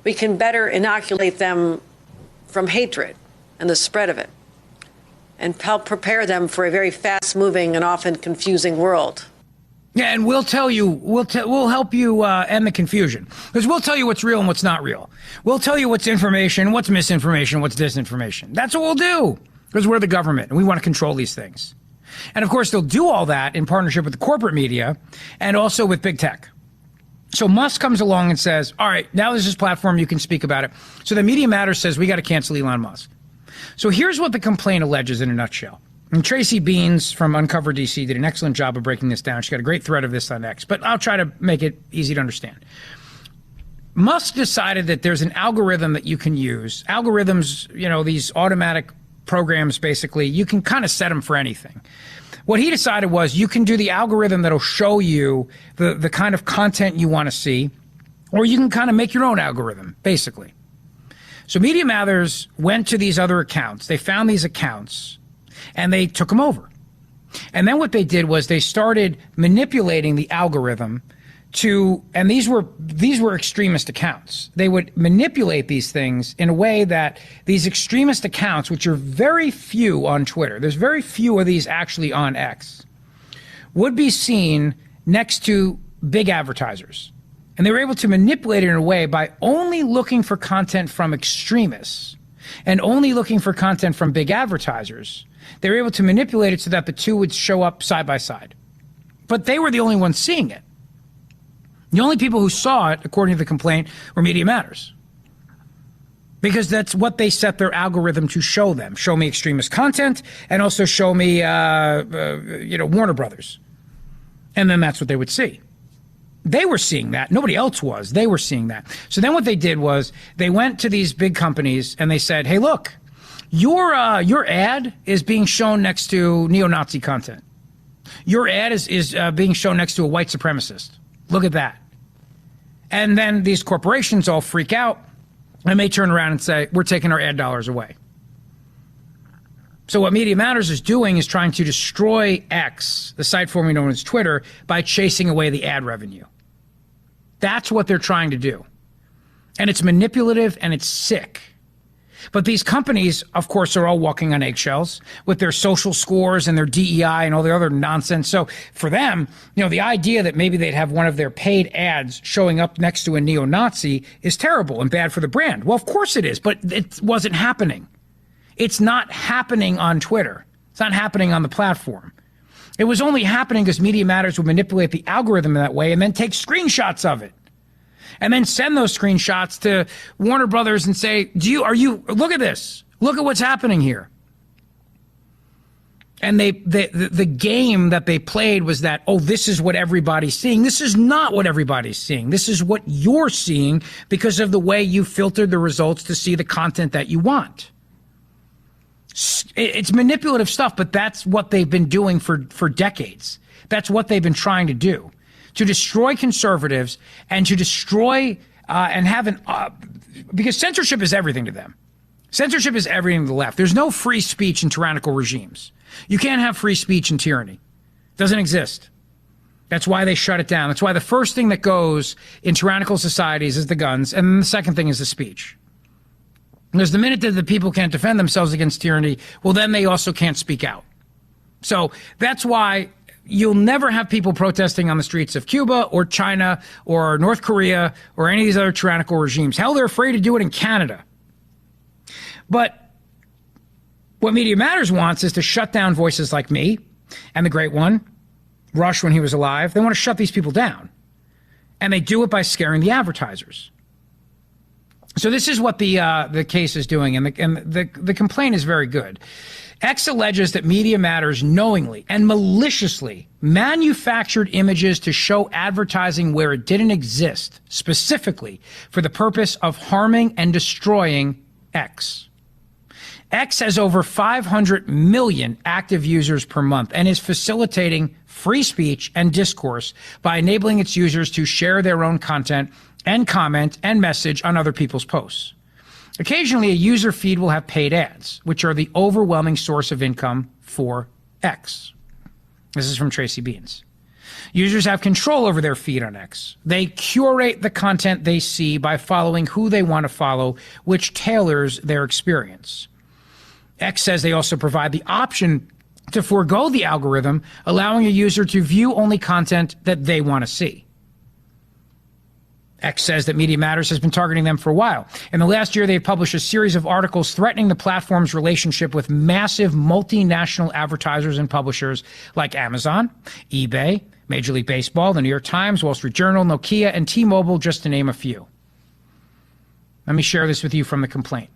we can better inoculate them from hatred and the spread of it. and help prepare them for a very fast-moving and often confusing world. Yeah, and we'll tell you, we'll help you end the confusion, because we'll tell you what's real and what's not real. We'll tell you what's information, what's misinformation, what's disinformation. That's what we'll do, because we're the government and we want to control these things. And of course, they'll do all that in partnership with the corporate media and also with big tech. So Musk comes along and says, all right, now there's this platform, you can speak about it. So the Media Matters says we got to cancel Elon Musk. So here's what the complaint alleges in a nutshell. And Tracy Beans from Uncover DC did an excellent job of breaking this down. She got a great thread of this on X, but I'll try to make it easy to understand. Musk decided that there's an algorithm that you can use. Algorithms, you know, these automatic programs, basically, you can kind of set them for anything. What he decided was you can do the algorithm that'll show you the kind of content you want to see, or you can kind of make your own algorithm, basically. So Media Matters went to these other accounts. They found these accounts, and they took them over. And then what they did was they started manipulating the algorithm to, and these were extremist accounts. They would manipulate these things in a way that these extremist accounts, which are very few on Twitter, there's very few of these actually on X, would be seen next to big advertisers. And they were able to manipulate it in a way by only looking for content from extremists and only looking for content from big advertisers. They were able to manipulate it so that the two would show up side by side. But they were the only ones seeing it. The only people who saw it, according to the complaint, were Media Matters. Because that's what they set their algorithm to show them. Show me extremist content and also show me, Warner Brothers. And then that's what they would see. They were seeing that. Nobody else was. They were seeing that. So then what they did was they went to these big companies and they said, hey, look, your ad is being shown next to neo-Nazi content. Your ad is being shown next to a white supremacist. Look at that. And then these corporations all freak out and they turn around and say, we're taking our ad dollars away. So what Media Matters is doing is trying to destroy X, the site formerly known as Twitter, by chasing away the ad revenue. That's what they're trying to do. And it's manipulative and it's sick. But these companies, of course, are all walking on eggshells with their social scores and their DEI and all the other nonsense. So for them, the idea that maybe they'd have one of their paid ads showing up next to a neo-Nazi is terrible and bad for the brand. Well, of course it is, but it wasn't happening. It's not happening on Twitter. It's not happening on the platform. It was only happening because Media Matters would manipulate the algorithm in that way and then take screenshots of it. And then send those screenshots to Warner Brothers and say, look at this. Look at what's happening here. And the game that they played was that, this is what everybody's seeing. This is not what everybody's seeing. This is what you're seeing because of the way you filtered the results to see the content that you want. It's manipulative stuff, but that's what they've been doing for decades. That's what they've been trying to do. To destroy conservatives and to destroy and have because censorship is everything to them. Censorship is everything to the left. There's no free speech in tyrannical regimes. You can't have free speech in tyranny. It doesn't exist. That's why they shut it down. That's why the first thing that goes in tyrannical societies is the guns, and then the second thing is the speech. Because the minute that the people can't defend themselves against tyranny, well, then they also can't speak out. So that's why you'll never have people protesting on the streets of Cuba or China or North Korea or any of these other tyrannical regimes. Hell, they're afraid to do it in Canada. But what Media Matters wants is to shut down voices like me and the great one, Rush when he was alive. They want to shut these people down. And they do it by scaring the advertisers. So this is what the case is doing, and the complaint is very good. X alleges that Media Matters knowingly and maliciously manufactured images to show advertising where it didn't exist, specifically for the purpose of harming and destroying X. X has over 500 million active users per month and is facilitating free speech and discourse by enabling its users to share their own content and comment and message on other people's posts. Occasionally, a user feed will have paid ads, which are the overwhelming source of income for X. This is from Tracy Beans. Users have control over their feed on X. They curate the content they see by following who they want to follow, which tailors their experience. X says they also provide the option to forego the algorithm, allowing a user to view only content that they want to see. X says that Media Matters has been targeting them for a while. In the last year, they've published a series of articles threatening the platform's relationship with massive multinational advertisers and publishers like Amazon, eBay, Major League Baseball, the New York Times, Wall Street Journal, Nokia, and T-Mobile, just to name a few. Let me share this with you from the complaint.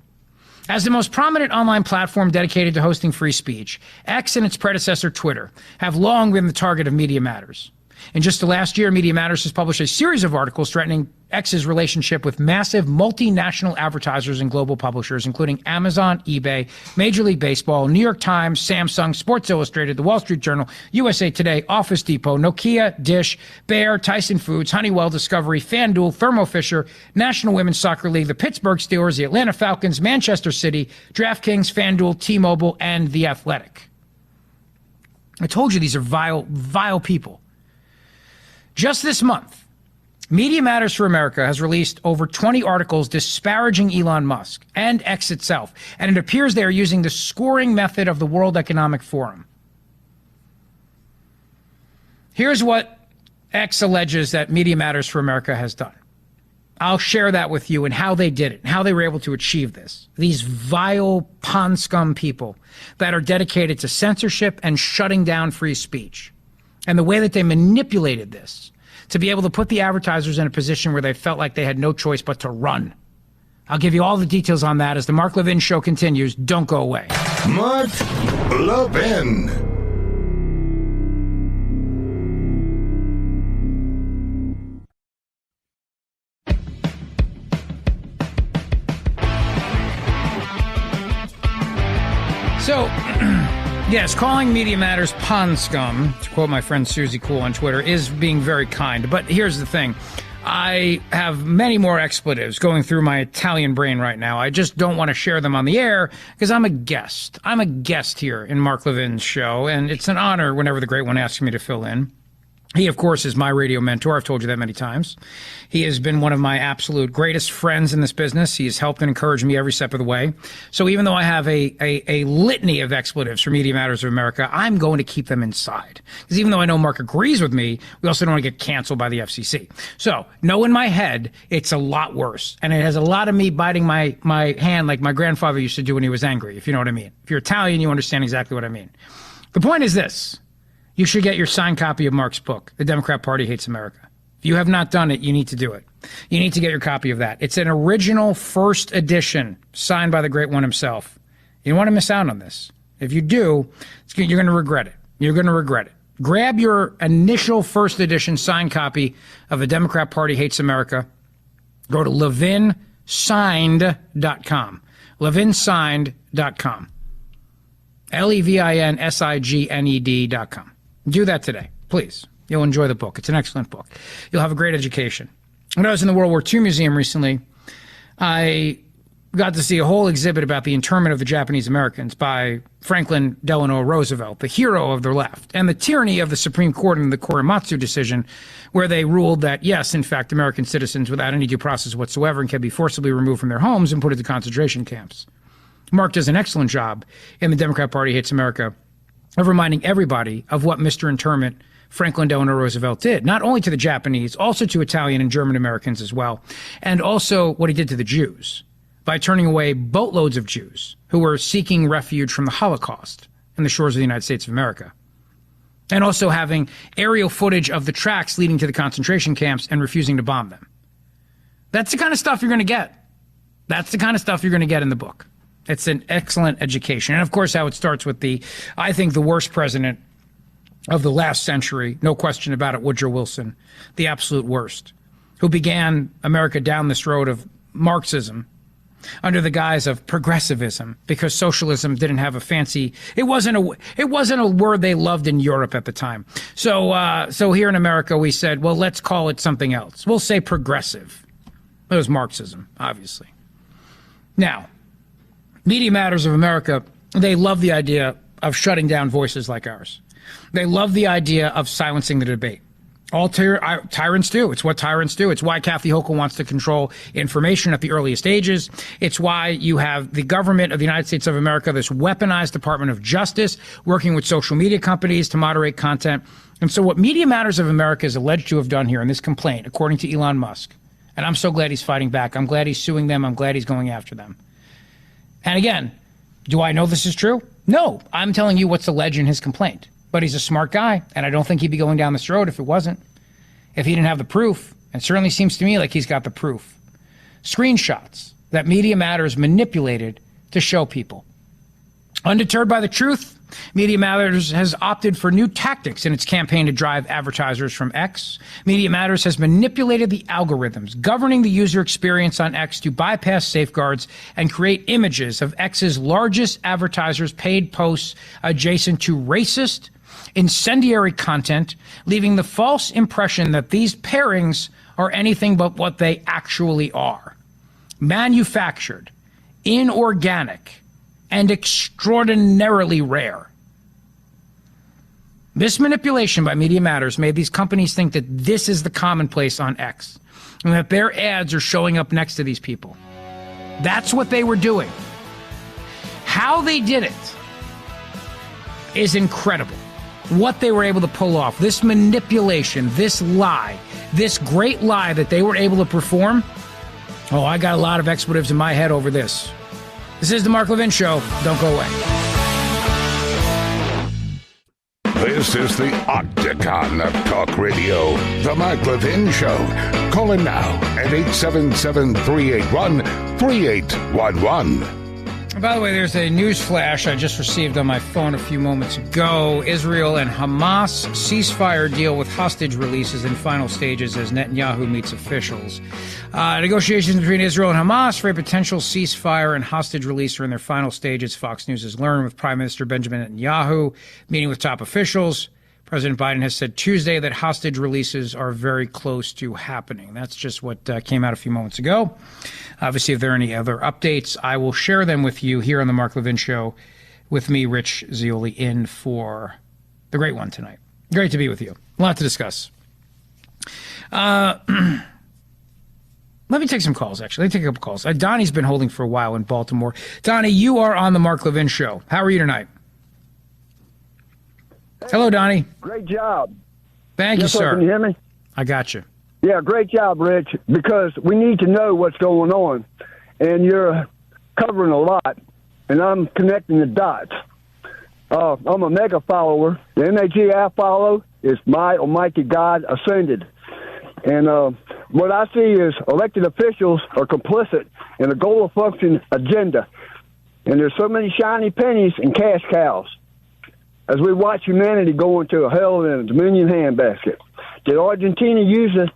As the most prominent online platform dedicated to hosting free speech, X and its predecessor, Twitter, have long been the target of Media Matters. In just the last year, Media Matters has published a series of articles threatening X's relationship with massive multinational advertisers and global publishers, including Amazon, eBay, Major League Baseball, New York Times, Samsung, Sports Illustrated, The Wall Street Journal, USA Today, Office Depot, Nokia, Dish, Bayer, Tyson Foods, Honeywell, Discovery, FanDuel, Thermo Fisher, National Women's Soccer League, the Pittsburgh Steelers, the Atlanta Falcons, Manchester City, DraftKings, FanDuel, T-Mobile, and The Athletic. I told you these are vile, vile people. Just this month, Media Matters for America has released over 20 articles disparaging Elon Musk and X itself, and it appears they are using the scoring method of the World Economic Forum. Here's what X alleges that Media Matters for America has done. I'll share that with you and how they did it, and how they were able to achieve this. These vile pond scum people that are dedicated to censorship and shutting down free speech. And the way that they manipulated this to be able to put the advertisers in a position where they felt like they had no choice but to run. I'll give you all the details on that as the Mark Levin Show continues. Don't go away. Mark Levin. So, yes, calling Media Matters pond scum, to quote my friend Susie Cool on Twitter, is being very kind. But here's the thing. I have many more expletives going through my Italian brain right now. I just don't want to share them on the air because I'm a guest. I'm a guest here in Mark Levin's show, and it's an honor whenever the Great One asks me to fill in. He, of course, is my radio mentor. I've told you that many times. He has been one of my absolute greatest friends in this business. He has helped and encouraged me every step of the way. So even though I have a litany of expletives for Media Matters of America, I'm going to keep them inside. Because even though I know Mark agrees with me, we also don't want to get canceled by the FCC. So know in my head, it's a lot worse. And it has a lot of me biting my hand like my grandfather used to do when he was angry, if you know what I mean. If you're Italian, you understand exactly what I mean. The point is this. You should get your signed copy of Mark's book, The Democrat Party Hates America. If you have not done it, you need to do it. You need to get your copy of that. It's an original first edition signed by the Great One himself. You don't want to miss out on this. If you do, you're going to regret it. You're going to regret it. Grab your initial first edition signed copy of The Democrat Party Hates America. Go to levinsigned.com. levinsigned.com. levinsigned.com. Do that today, please. You'll enjoy the book. It's an excellent book. You'll have a great education. When I was in the World War II Museum recently, I got to see a whole exhibit about the internment of the Japanese Americans by Franklin Delano Roosevelt, the hero of the left, and the tyranny of the Supreme Court in the Korematsu decision, where they ruled that, yes, in fact, American citizens without any due process whatsoever and can be forcibly removed from their homes and put into concentration camps. Mark does an excellent job in The Democrat Party Hates America of reminding everybody of what Mr. Internment Franklin Delano Roosevelt did, not only to the Japanese, also to Italian and German Americans as well, and also what he did to the Jews by turning away boatloads of Jews who were seeking refuge from the Holocaust in the shores of the United States of America, and also having aerial footage of the tracks leading to the concentration camps and refusing to bomb them. That's the kind of stuff you're going to get. That's the kind of stuff you're going to get in the book. It's an excellent education. And of course, how it starts with I think the worst president of the last century, no question about it, Woodrow Wilson, the absolute worst, who began America down this road of Marxism under the guise of progressivism, because socialism didn't have a fancy, it wasn't a word they loved in Europe at the time. So here in America, we said, well, let's call it something else. We'll say progressive. It was Marxism, obviously. Now, Media Matters of America, they love the idea of shutting down voices like ours. They love the idea of silencing the debate. All tyrants do. It's what tyrants do. It's why Kathy Hochul wants to control information at the earliest ages. It's why you have the government of the United States of America, this weaponized Department of Justice, working with social media companies to moderate content. And so what Media Matters of America is alleged to have done here in this complaint, according to Elon Musk, and I'm so glad he's fighting back. I'm glad he's suing them. I'm glad he's going after them. And again, do I know this is true? No. I'm telling you what's alleged in his complaint. But he's a smart guy, and I don't think he'd be going down this road if it wasn't. If he didn't have the proof, it certainly seems to me like he's got the proof. Screenshots that Media Matters manipulated to show people. Undeterred by the truth, Media Matters has opted for new tactics in its campaign to drive advertisers from X. Media Matters has manipulated the algorithms governing the user experience on X to bypass safeguards and create images of X's largest advertisers' paid posts adjacent to racist, incendiary content, leaving the false impression that these pairings are anything but what they actually are. Manufactured, inorganic, and extraordinarily rare. This manipulation by Media Matters made these companies think that this is the commonplace on X, and that their ads are showing up next to these people. That's what they were doing. How they did it is incredible. What they were able to pull off, this manipulation, this lie, this great lie that they were able to perform. Oh, I got a lot of expletives in my head over this. This is the Mark Levin Show. Don't go away. This is the Octagon of Talk Radio, the Mark Levin Show. Call in now at 877-381-3811. By the way, there's a news flash I just received on my phone a few moments ago. Israel and Hamas ceasefire deal with hostage releases in final stages as Netanyahu meets officials. Negotiations between Israel and Hamas for a potential ceasefire and hostage release are in their final stages, Fox News has learned, with Prime Minister Benjamin Netanyahu meeting with top officials. President Biden has said Tuesday that hostage releases are very close to happening. That's just what came out a few moments ago. Obviously, if there are any other updates, I will share them with you here on the Mark Levin Show with me, Rich Zeoli, in for the great one tonight. Great to be with you. A lot to discuss. Let me take some calls, actually. Let me take a couple calls. Donnie's been holding for a while in Baltimore. Donnie, you are on the Mark Levin Show. How are you tonight? Hello, Donnie. Great job. Thank you, sir. Can you hear me? I got you. Yeah, great job, Rich, because we need to know what's going on. And you're covering a lot, and I'm connecting the dots. I'm a mega follower. The MAG I follow is My Almighty God Ascended. And what I see is elected officials are complicit in a goal of function agenda. And there's so many shiny pennies and cash cows. As we watch humanity go into a hell in a Dominion handbasket. Did Argentina use the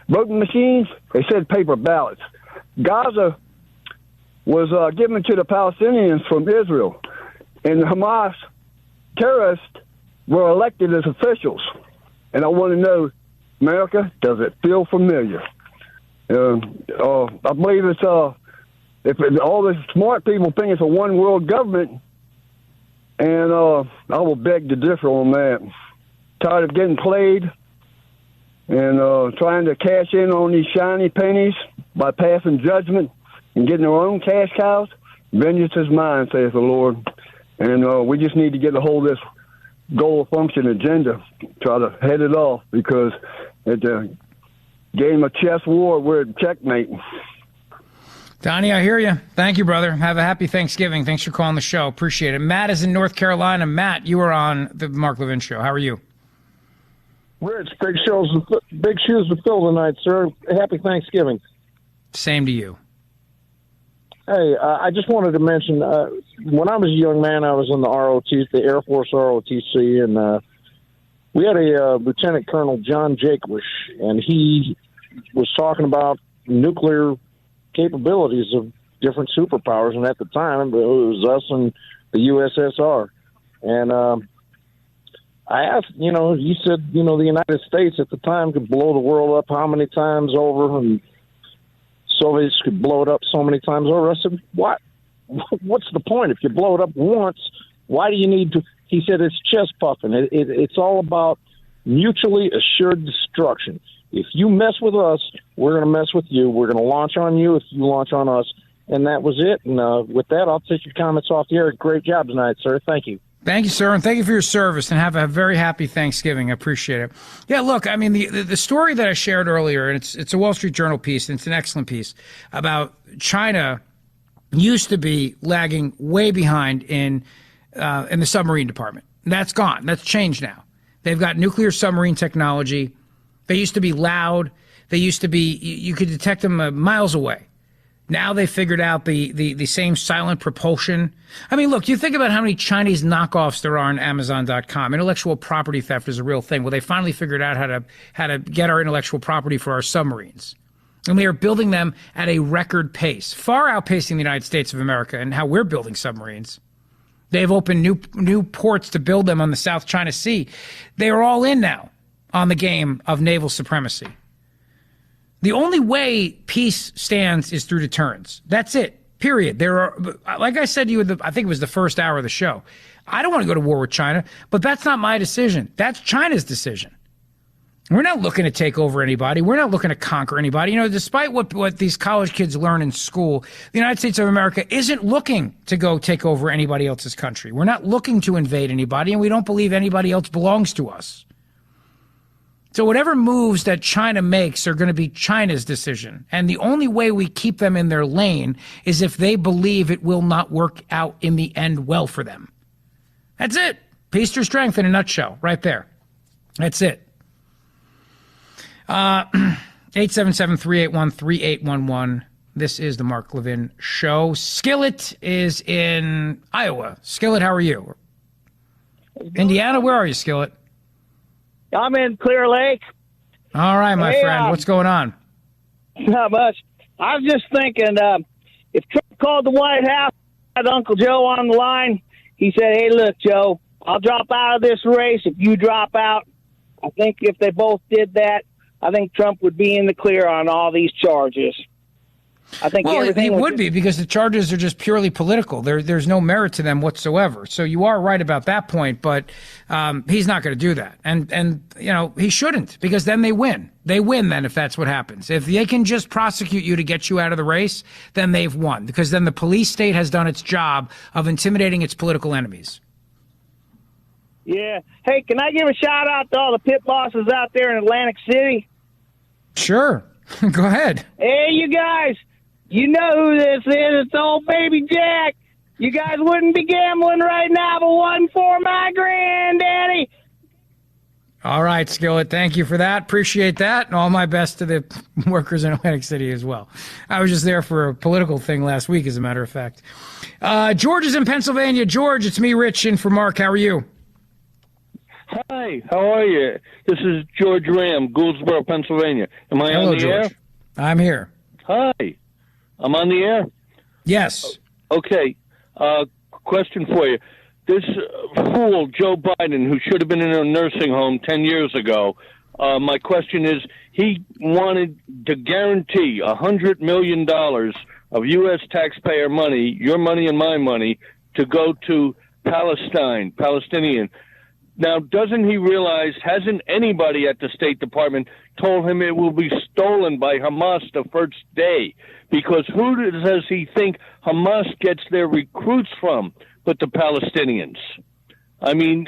voting machines? They said paper ballots. Gaza was given to the Palestinians from Israel. And the Hamas terrorists were elected as officials. And I want to know, America, does it feel familiar? I believe it's if all the smart people think it's a one world government, and I will beg to differ on that. Tired of getting played and trying to cash in on these shiny pennies by passing judgment and getting their own cash cows. Vengeance is mine, saith the Lord. And we just need to get a hold of this goal of function agenda, try to head it off, because it's a game of chess war, we're checkmate. Donnie, I hear you. Thank you, brother. Have a happy Thanksgiving. Thanks for calling the show. Appreciate it. Matt is in North Carolina. Matt, you are on the Mark Levin Show. How are you? Rich, big shoes to fill tonight, sir. Happy Thanksgiving. Same to you. Hey, I just wanted to mention, when I was a young man, I was in the ROTC, the Air Force ROTC, and we had a Lieutenant Colonel John Jaquish, and he was talking about nuclear capabilities of different superpowers, and at the time it was us and the USSR. And I asked, he said, the United States at the time could blow the world up how many times over, and Soviets could blow it up so many times over. I said, what? What's the point? If you blow it up once, why do you need to? He said, it's chest puffing. It's all about mutually assured destruction. If you mess with us, we're going to mess with you. We're going to launch on you if you launch on us. And that was it. And with that, I'll take your comments off the air. Great job tonight, sir. Thank you. Thank you, sir, and thank you for your service, and have a very happy Thanksgiving. I appreciate it. Yeah, look, I mean, the story that I shared earlier, and it's a Wall Street Journal piece, and it's an excellent piece, about China used to be lagging way behind in the submarine department. That's gone. That's changed now. They've got nuclear submarine technology. They used to be loud. They used to be, you could detect them miles away. Now they figured out the same silent propulsion. I mean, look, you think about how many Chinese knockoffs there are on Amazon.com. Intellectual property theft is a real thing. Well, they finally figured out how to get our intellectual property for our submarines. And they are building them at a record pace, far outpacing the United States of America and how we're building submarines. They've opened new ports to build them on the South China Sea. They are all in now on the game of naval supremacy. The only way peace stands is through deterrence. That's it, period. There are, like I said to you, I think it was the first hour of the show, I don't want to go to war with China, but that's not my decision. That's China's decision. We're not looking to take over anybody. We're not looking to conquer anybody. You know, despite what these college kids learn in school, the United States of America isn't looking to go take over anybody else's country. We're not looking to invade anybody, and we don't believe anybody else belongs to us. So whatever moves that China makes are going to be China's decision. And the only way we keep them in their lane is if they believe it will not work out in the end well for them. That's it. Peace through strength in a nutshell, right there. That's it. 877-381-3811. This is the Mark Levin Show. Skillet is in Iowa. Skillet, how are you? Indiana, where are you, Skillet? I'm in Clear Lake. All right, my friend. What's going on? Not much. I was just thinking, if Trump called the White House, had Uncle Joe on the line, he said, hey, look, Joe, I'll drop out of this race if you drop out. I think if they both did that, I think Trump would be in the clear on all these charges. I think he would be, because the charges are just purely political. There's no merit to them whatsoever. So you are right about that point, but he's not going to do that. And you know, he shouldn't, because then they win. They win then if that's what happens. If they can just prosecute you to get you out of the race, then they've won, because then the police state has done its job of intimidating its political enemies. Yeah. Hey, can I give a shout out to all the pit bosses out there in Atlantic City? Sure. Go ahead. Hey, you guys. You know who this is. It's old baby Jack. You guys wouldn't be gambling right now if it wasn't for my granddaddy. All right, Skillet. Thank you for that. Appreciate that. And all my best to the workers in Atlantic City as well. I was just there for a political thing last week, as a matter of fact. George is in Pennsylvania. George, it's me, Rich, in for Mark. How are you? Hi, how are you? This is George Ram, Gouldsboro, Pennsylvania. Am I on the air? I'm here. Hi. I'm on the air? Yes. Okay. Question for you. This fool, Joe Biden, who should have been in a nursing home 10 years ago, my question is, he wanted to guarantee $100 million of U.S. taxpayer money, your money and my money, to go to Palestinian. Now, doesn't he realize, hasn't anybody at the State Department told him it will be stolen by Hamas the first day? Because who does he think Hamas gets their recruits from but the Palestinians? I mean,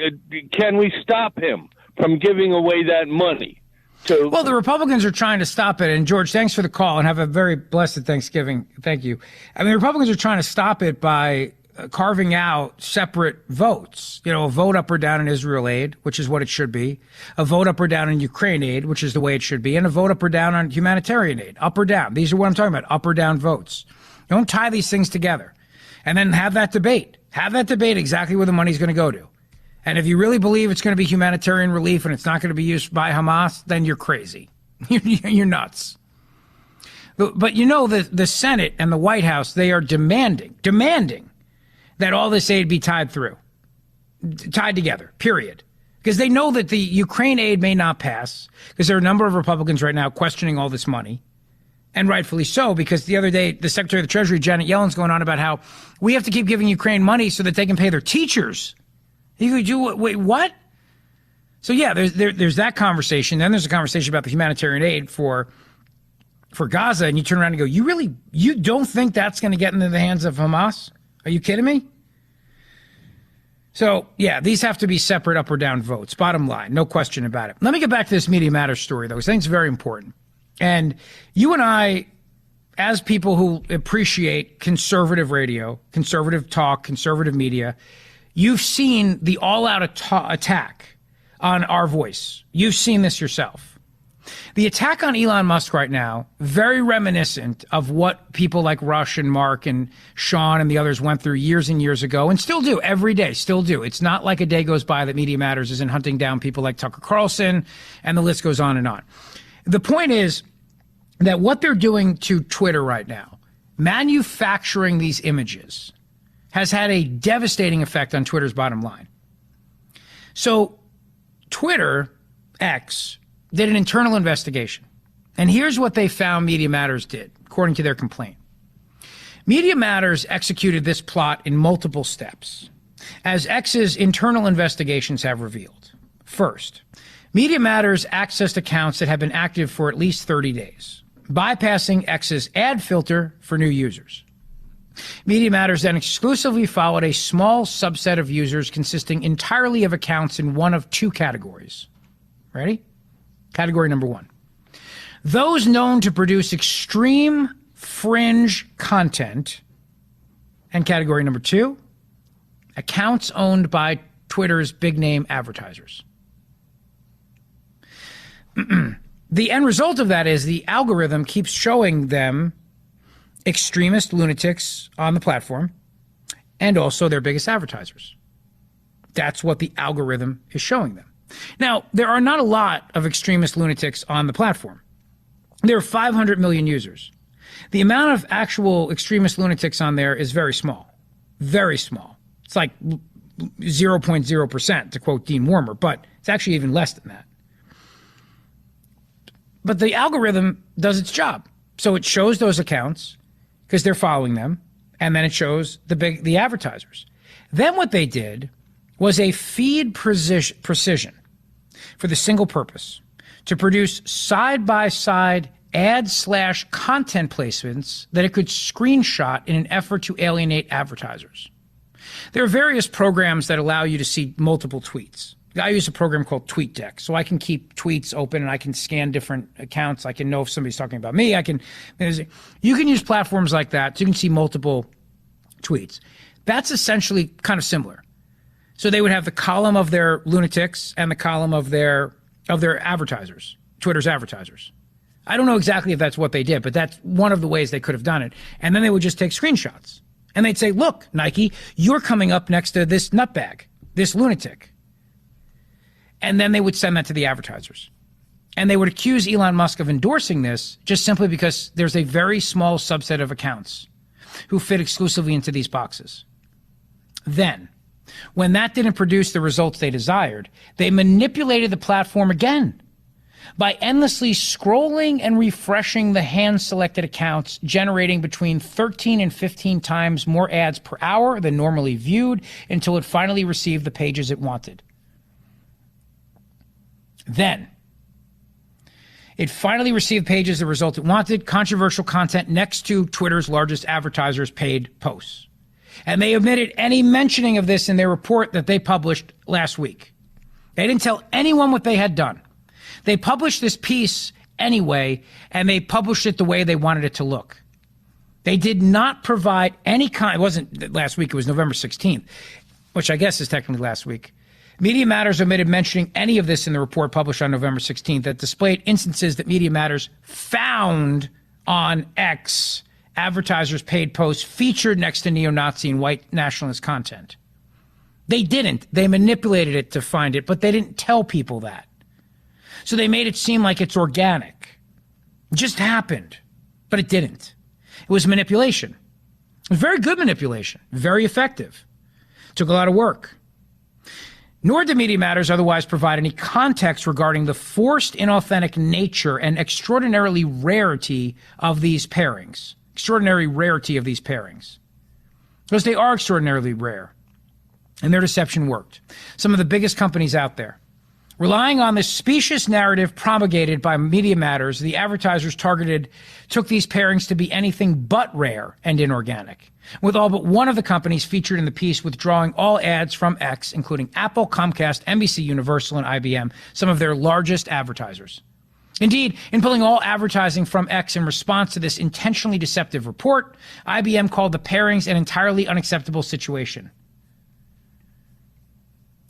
can we stop him from giving away that money? Well, the Republicans are trying to stop it. And, George, thanks for the call, and have a very blessed Thanksgiving. Thank you. I mean, the Republicans are trying to stop it by carving out separate votes, you know, a vote up or down in Israel aid, which is what it should be, a vote up or down in Ukraine aid, which is the way it should be, and a vote up or down on humanitarian aid, up or down. These are what I'm talking about, up or down votes. Don't tie these things together and then have that debate. Have that debate exactly where the money's going to go to. And if you really believe it's going to be humanitarian relief and it's not going to be used by Hamas, then you're crazy. You're nuts. But you know, the Senate and the White House, they are demanding that all this aid be tied together, period. Because they know that the Ukraine aid may not pass, because there are a number of Republicans right now questioning all this money, and rightfully so, because the other day, the Secretary of the Treasury, Janet Yellen's going on about how we have to keep giving Ukraine money so that they can pay their teachers. You could do, wait, what? So yeah, there's that conversation. Then there's a conversation about the humanitarian aid for Gaza, and you turn around and go, you don't think that's going to get into the hands of Hamas? Are you kidding me? So yeah, these have to be separate up or down votes. Bottom line, no question about it. Let me get back to this Media Matters story, though, because I think it's very important. And you and I, as people who appreciate conservative radio, conservative talk, conservative media, you've seen the all-out attack on our voice. You've seen this yourself. The attack on Elon Musk right now, very reminiscent of what people like Rush and Mark and Sean and the others went through years and years ago, and still do, every day, still do. It's not like a day goes by that Media Matters isn't hunting down people like Tucker Carlson, and the list goes on and on. The point is that what they're doing to Twitter right now, manufacturing these images, has had a devastating effect on Twitter's bottom line. So Twitter, X, did an internal investigation. And here's what they found Media Matters did, according to their complaint. Media Matters executed this plot in multiple steps, as X's internal investigations have revealed. First, Media Matters accessed accounts that have been active for at least 30 days, bypassing X's ad filter for new users. Media Matters then exclusively followed a small subset of users consisting entirely of accounts in one of two categories. Ready? Category number one. Those known to produce extreme fringe content. And category number two, accounts owned by Twitter's big name advertisers. The end result of that is the algorithm keeps showing them extremist lunatics on the platform and also their biggest advertisers. That's what the algorithm is showing them. Now, there are not a lot of extremist lunatics on the platform. There are 500 million users. The amount of actual extremist lunatics on there is very small. Very small. It's like 0.0%, to quote Dean Wormer, but it's actually even less than that. But the algorithm does its job. So it shows those accounts because they're following them, and then it shows the advertisers. Then what they did was a feed precision for the single purpose to produce side-by-side ad/content placements that it could screenshot in an effort to alienate advertisers. There are various programs that allow you to see multiple tweets. I use a program called TweetDeck, so I can keep tweets open and I can scan different accounts. I can know if somebody's talking about me. You can use platforms like that so you can see multiple tweets. That's essentially kind of similar. So they would have the column of their lunatics and the column of their advertisers, Twitter's advertisers. I don't know exactly if that's what they did, but that's one of the ways they could have done it. And then they would just take screenshots. And they'd say, look, Nike, you're coming up next to this nutbag, this lunatic. And then they would send that to the advertisers. And they would accuse Elon Musk of endorsing this just simply because there's a very small subset of accounts who fit exclusively into these boxes. Then, when that didn't produce the results they desired, they manipulated the platform again by endlessly scrolling and refreshing the hand-selected accounts, generating between 13 and 15 times more ads per hour than normally viewed until it finally received the pages it wanted. Then, it finally received pages the result it wanted, controversial content next to Twitter's largest advertisers' paid posts. And they omitted any mentioning of this in their report that they published last week. They didn't tell anyone what they had done. They published this piece anyway, and they published it the way they wanted it to look. They did not provide any kind. It wasn't last week, it was November 16th, which I guess is technically last week. Media Matters omitted mentioning any of this in the report published on November 16th that displayed instances that Media Matters found on X advertisers' paid posts featured next to neo-Nazi and white nationalist content. They didn't. They manipulated it to find it, but they didn't tell people that. So they made it seem like it's organic. It just happened, but it didn't. It was manipulation. It was very good manipulation, very effective. It took a lot of work. Nor did Media Matters otherwise provide any context regarding the forced, inauthentic nature and extraordinary rarity of these pairings. Extraordinary rarity of these pairings. Because they are extraordinarily rare. And their deception worked. Some of the biggest companies out there Relying on the specious narrative promulgated by Media Matters, the advertisers targeted took these pairings to be anything but rare and inorganic, with all but one of the companies featured in the piece withdrawing all ads from X, including Apple, Comcast, NBC Universal, and IBM, some of their largest advertisers. Indeed, in pulling all advertising from X in response to this intentionally deceptive report, IBM called the pairings an entirely unacceptable situation.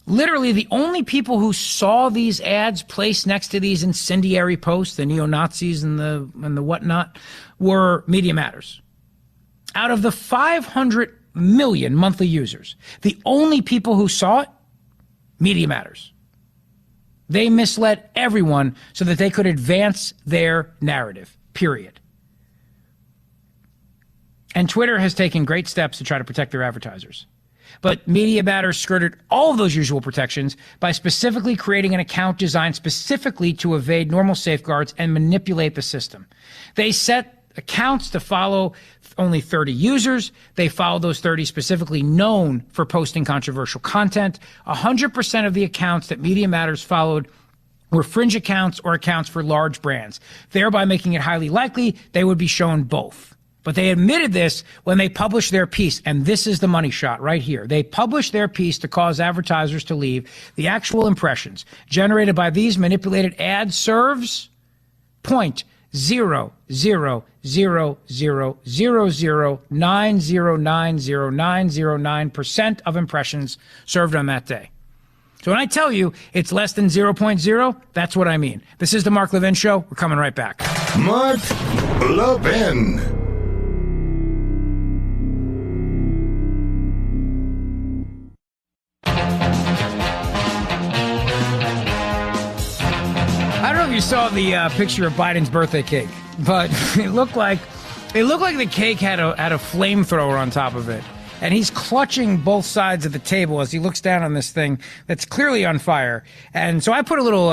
Literally, the only people who saw these ads placed next to these incendiary posts, the neo-Nazis and the whatnot, were Media Matters. Out of the 500 million monthly users, the only people who saw it, Media Matters. They misled everyone so that they could advance their narrative, period. And Twitter has taken great steps to try to protect their advertisers. But Media Matters skirted all of those usual protections by specifically creating an account designed specifically to evade normal safeguards and manipulate the system. They set accounts to follow only 30 users. They followed those 30 specifically known for posting controversial content. 100% of the accounts that Media Matters followed were fringe accounts or accounts for large brands, thereby making it highly likely they would be shown both. But they admitted this when they published their piece, and this is the money shot right here. They published their piece to cause advertisers to leave. The actual impressions generated by these manipulated ads serves 0.000000909090909% of impressions served on that day. So when I tell you it's less than 0.0, that's what I mean. This is the Mark Levin Show. We're coming right back. Mark Levin. I don't know if you saw the picture of Biden's birthday cake, but it looked like the cake had a flamethrower on top of it, and he's clutching both sides of the table as he looks down on this thing that's clearly on fire. And so I put a little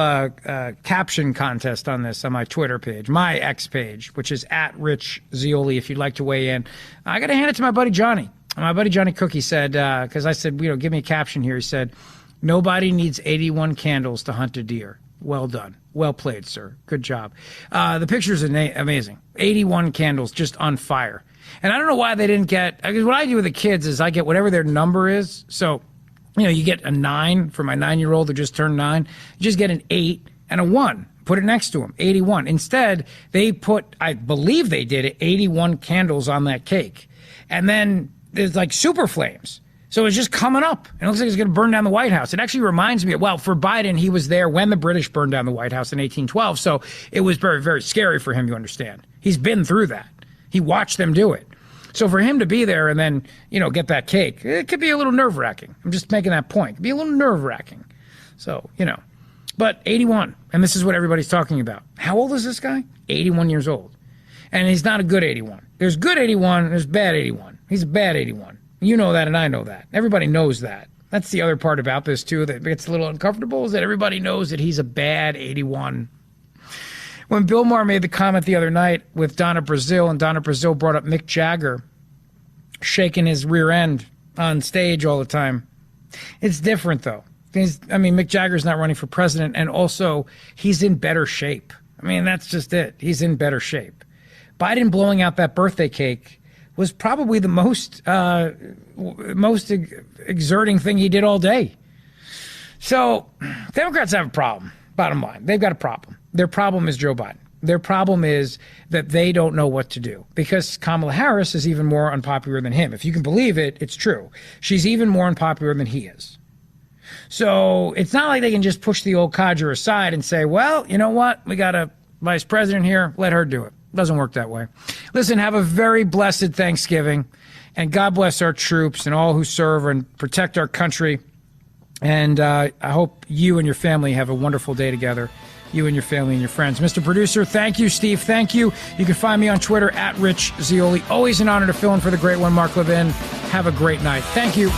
caption contest on this on my Twitter page, my X page, which is @RichZioli. If you'd like to weigh in, I got to hand it to my buddy Johnny. My buddy Johnny Cook. He said, because I said, give me a caption here. He said, "Nobody needs 81 candles to hunt a deer." Well done. Well played, sir. Good job. The picture's amazing. 81 candles just on fire. And I don't know why they didn't get, because what I do with the kids is I get whatever their number is. So, you get a 9 for my 9-year-old who just turned 9. You just get an 8 and a 1. Put it next to him, 81. Instead, they put, I believe they did it, 81 candles on that cake. And then there's like super flames. So it's just coming up. And it looks like it's going to burn down the White House. It actually reminds me of, for Biden, he was there when the British burned down the White House in 1812. So it was very, very scary for him, you understand. He's been through that. He watched them do it. So for him to be there and then, get that cake, it could be a little nerve-wracking. I'm just making that point. It could be a little nerve-wracking. So, But 81, and this is what everybody's talking about. How old is this guy? 81 years old. And he's not a good 81. There's good 81, and there's bad 81. He's a bad 81. You know that, and I know that. Everybody knows that. That's the other part about this, too, that gets a little uncomfortable, is that everybody knows that he's a bad 81. When Bill Maher made the comment the other night with Donna Brazile, and Donna Brazile brought up Mick Jagger shaking his rear end on stage all the time, it's different, though. Mick Jagger's not running for president, and also he's in better shape. That's just it. He's in better shape. Biden blowing out that birthday cake was probably the most exerting thing he did all day. So Democrats have a problem, bottom line. They've got a problem. Their problem is Joe Biden. Their problem is that they don't know what to do because Kamala Harris is even more unpopular than him. If you can believe it, it's true. She's even more unpopular than he is. So it's not like they can just push the old codger aside and say, well, you know what? We got a vice president here. Let her do it. Doesn't work that way. Listen, have a very blessed Thanksgiving, and God bless our troops and all who serve and protect our country. And I hope you and your family have a wonderful day together, you and your family and your friends. Mr. Producer, thank you. Steve, thank you. You can find me on Twitter @RichZioli. Always an honor to fill in for the great one, Mark Levin. Have a great night. Thank you.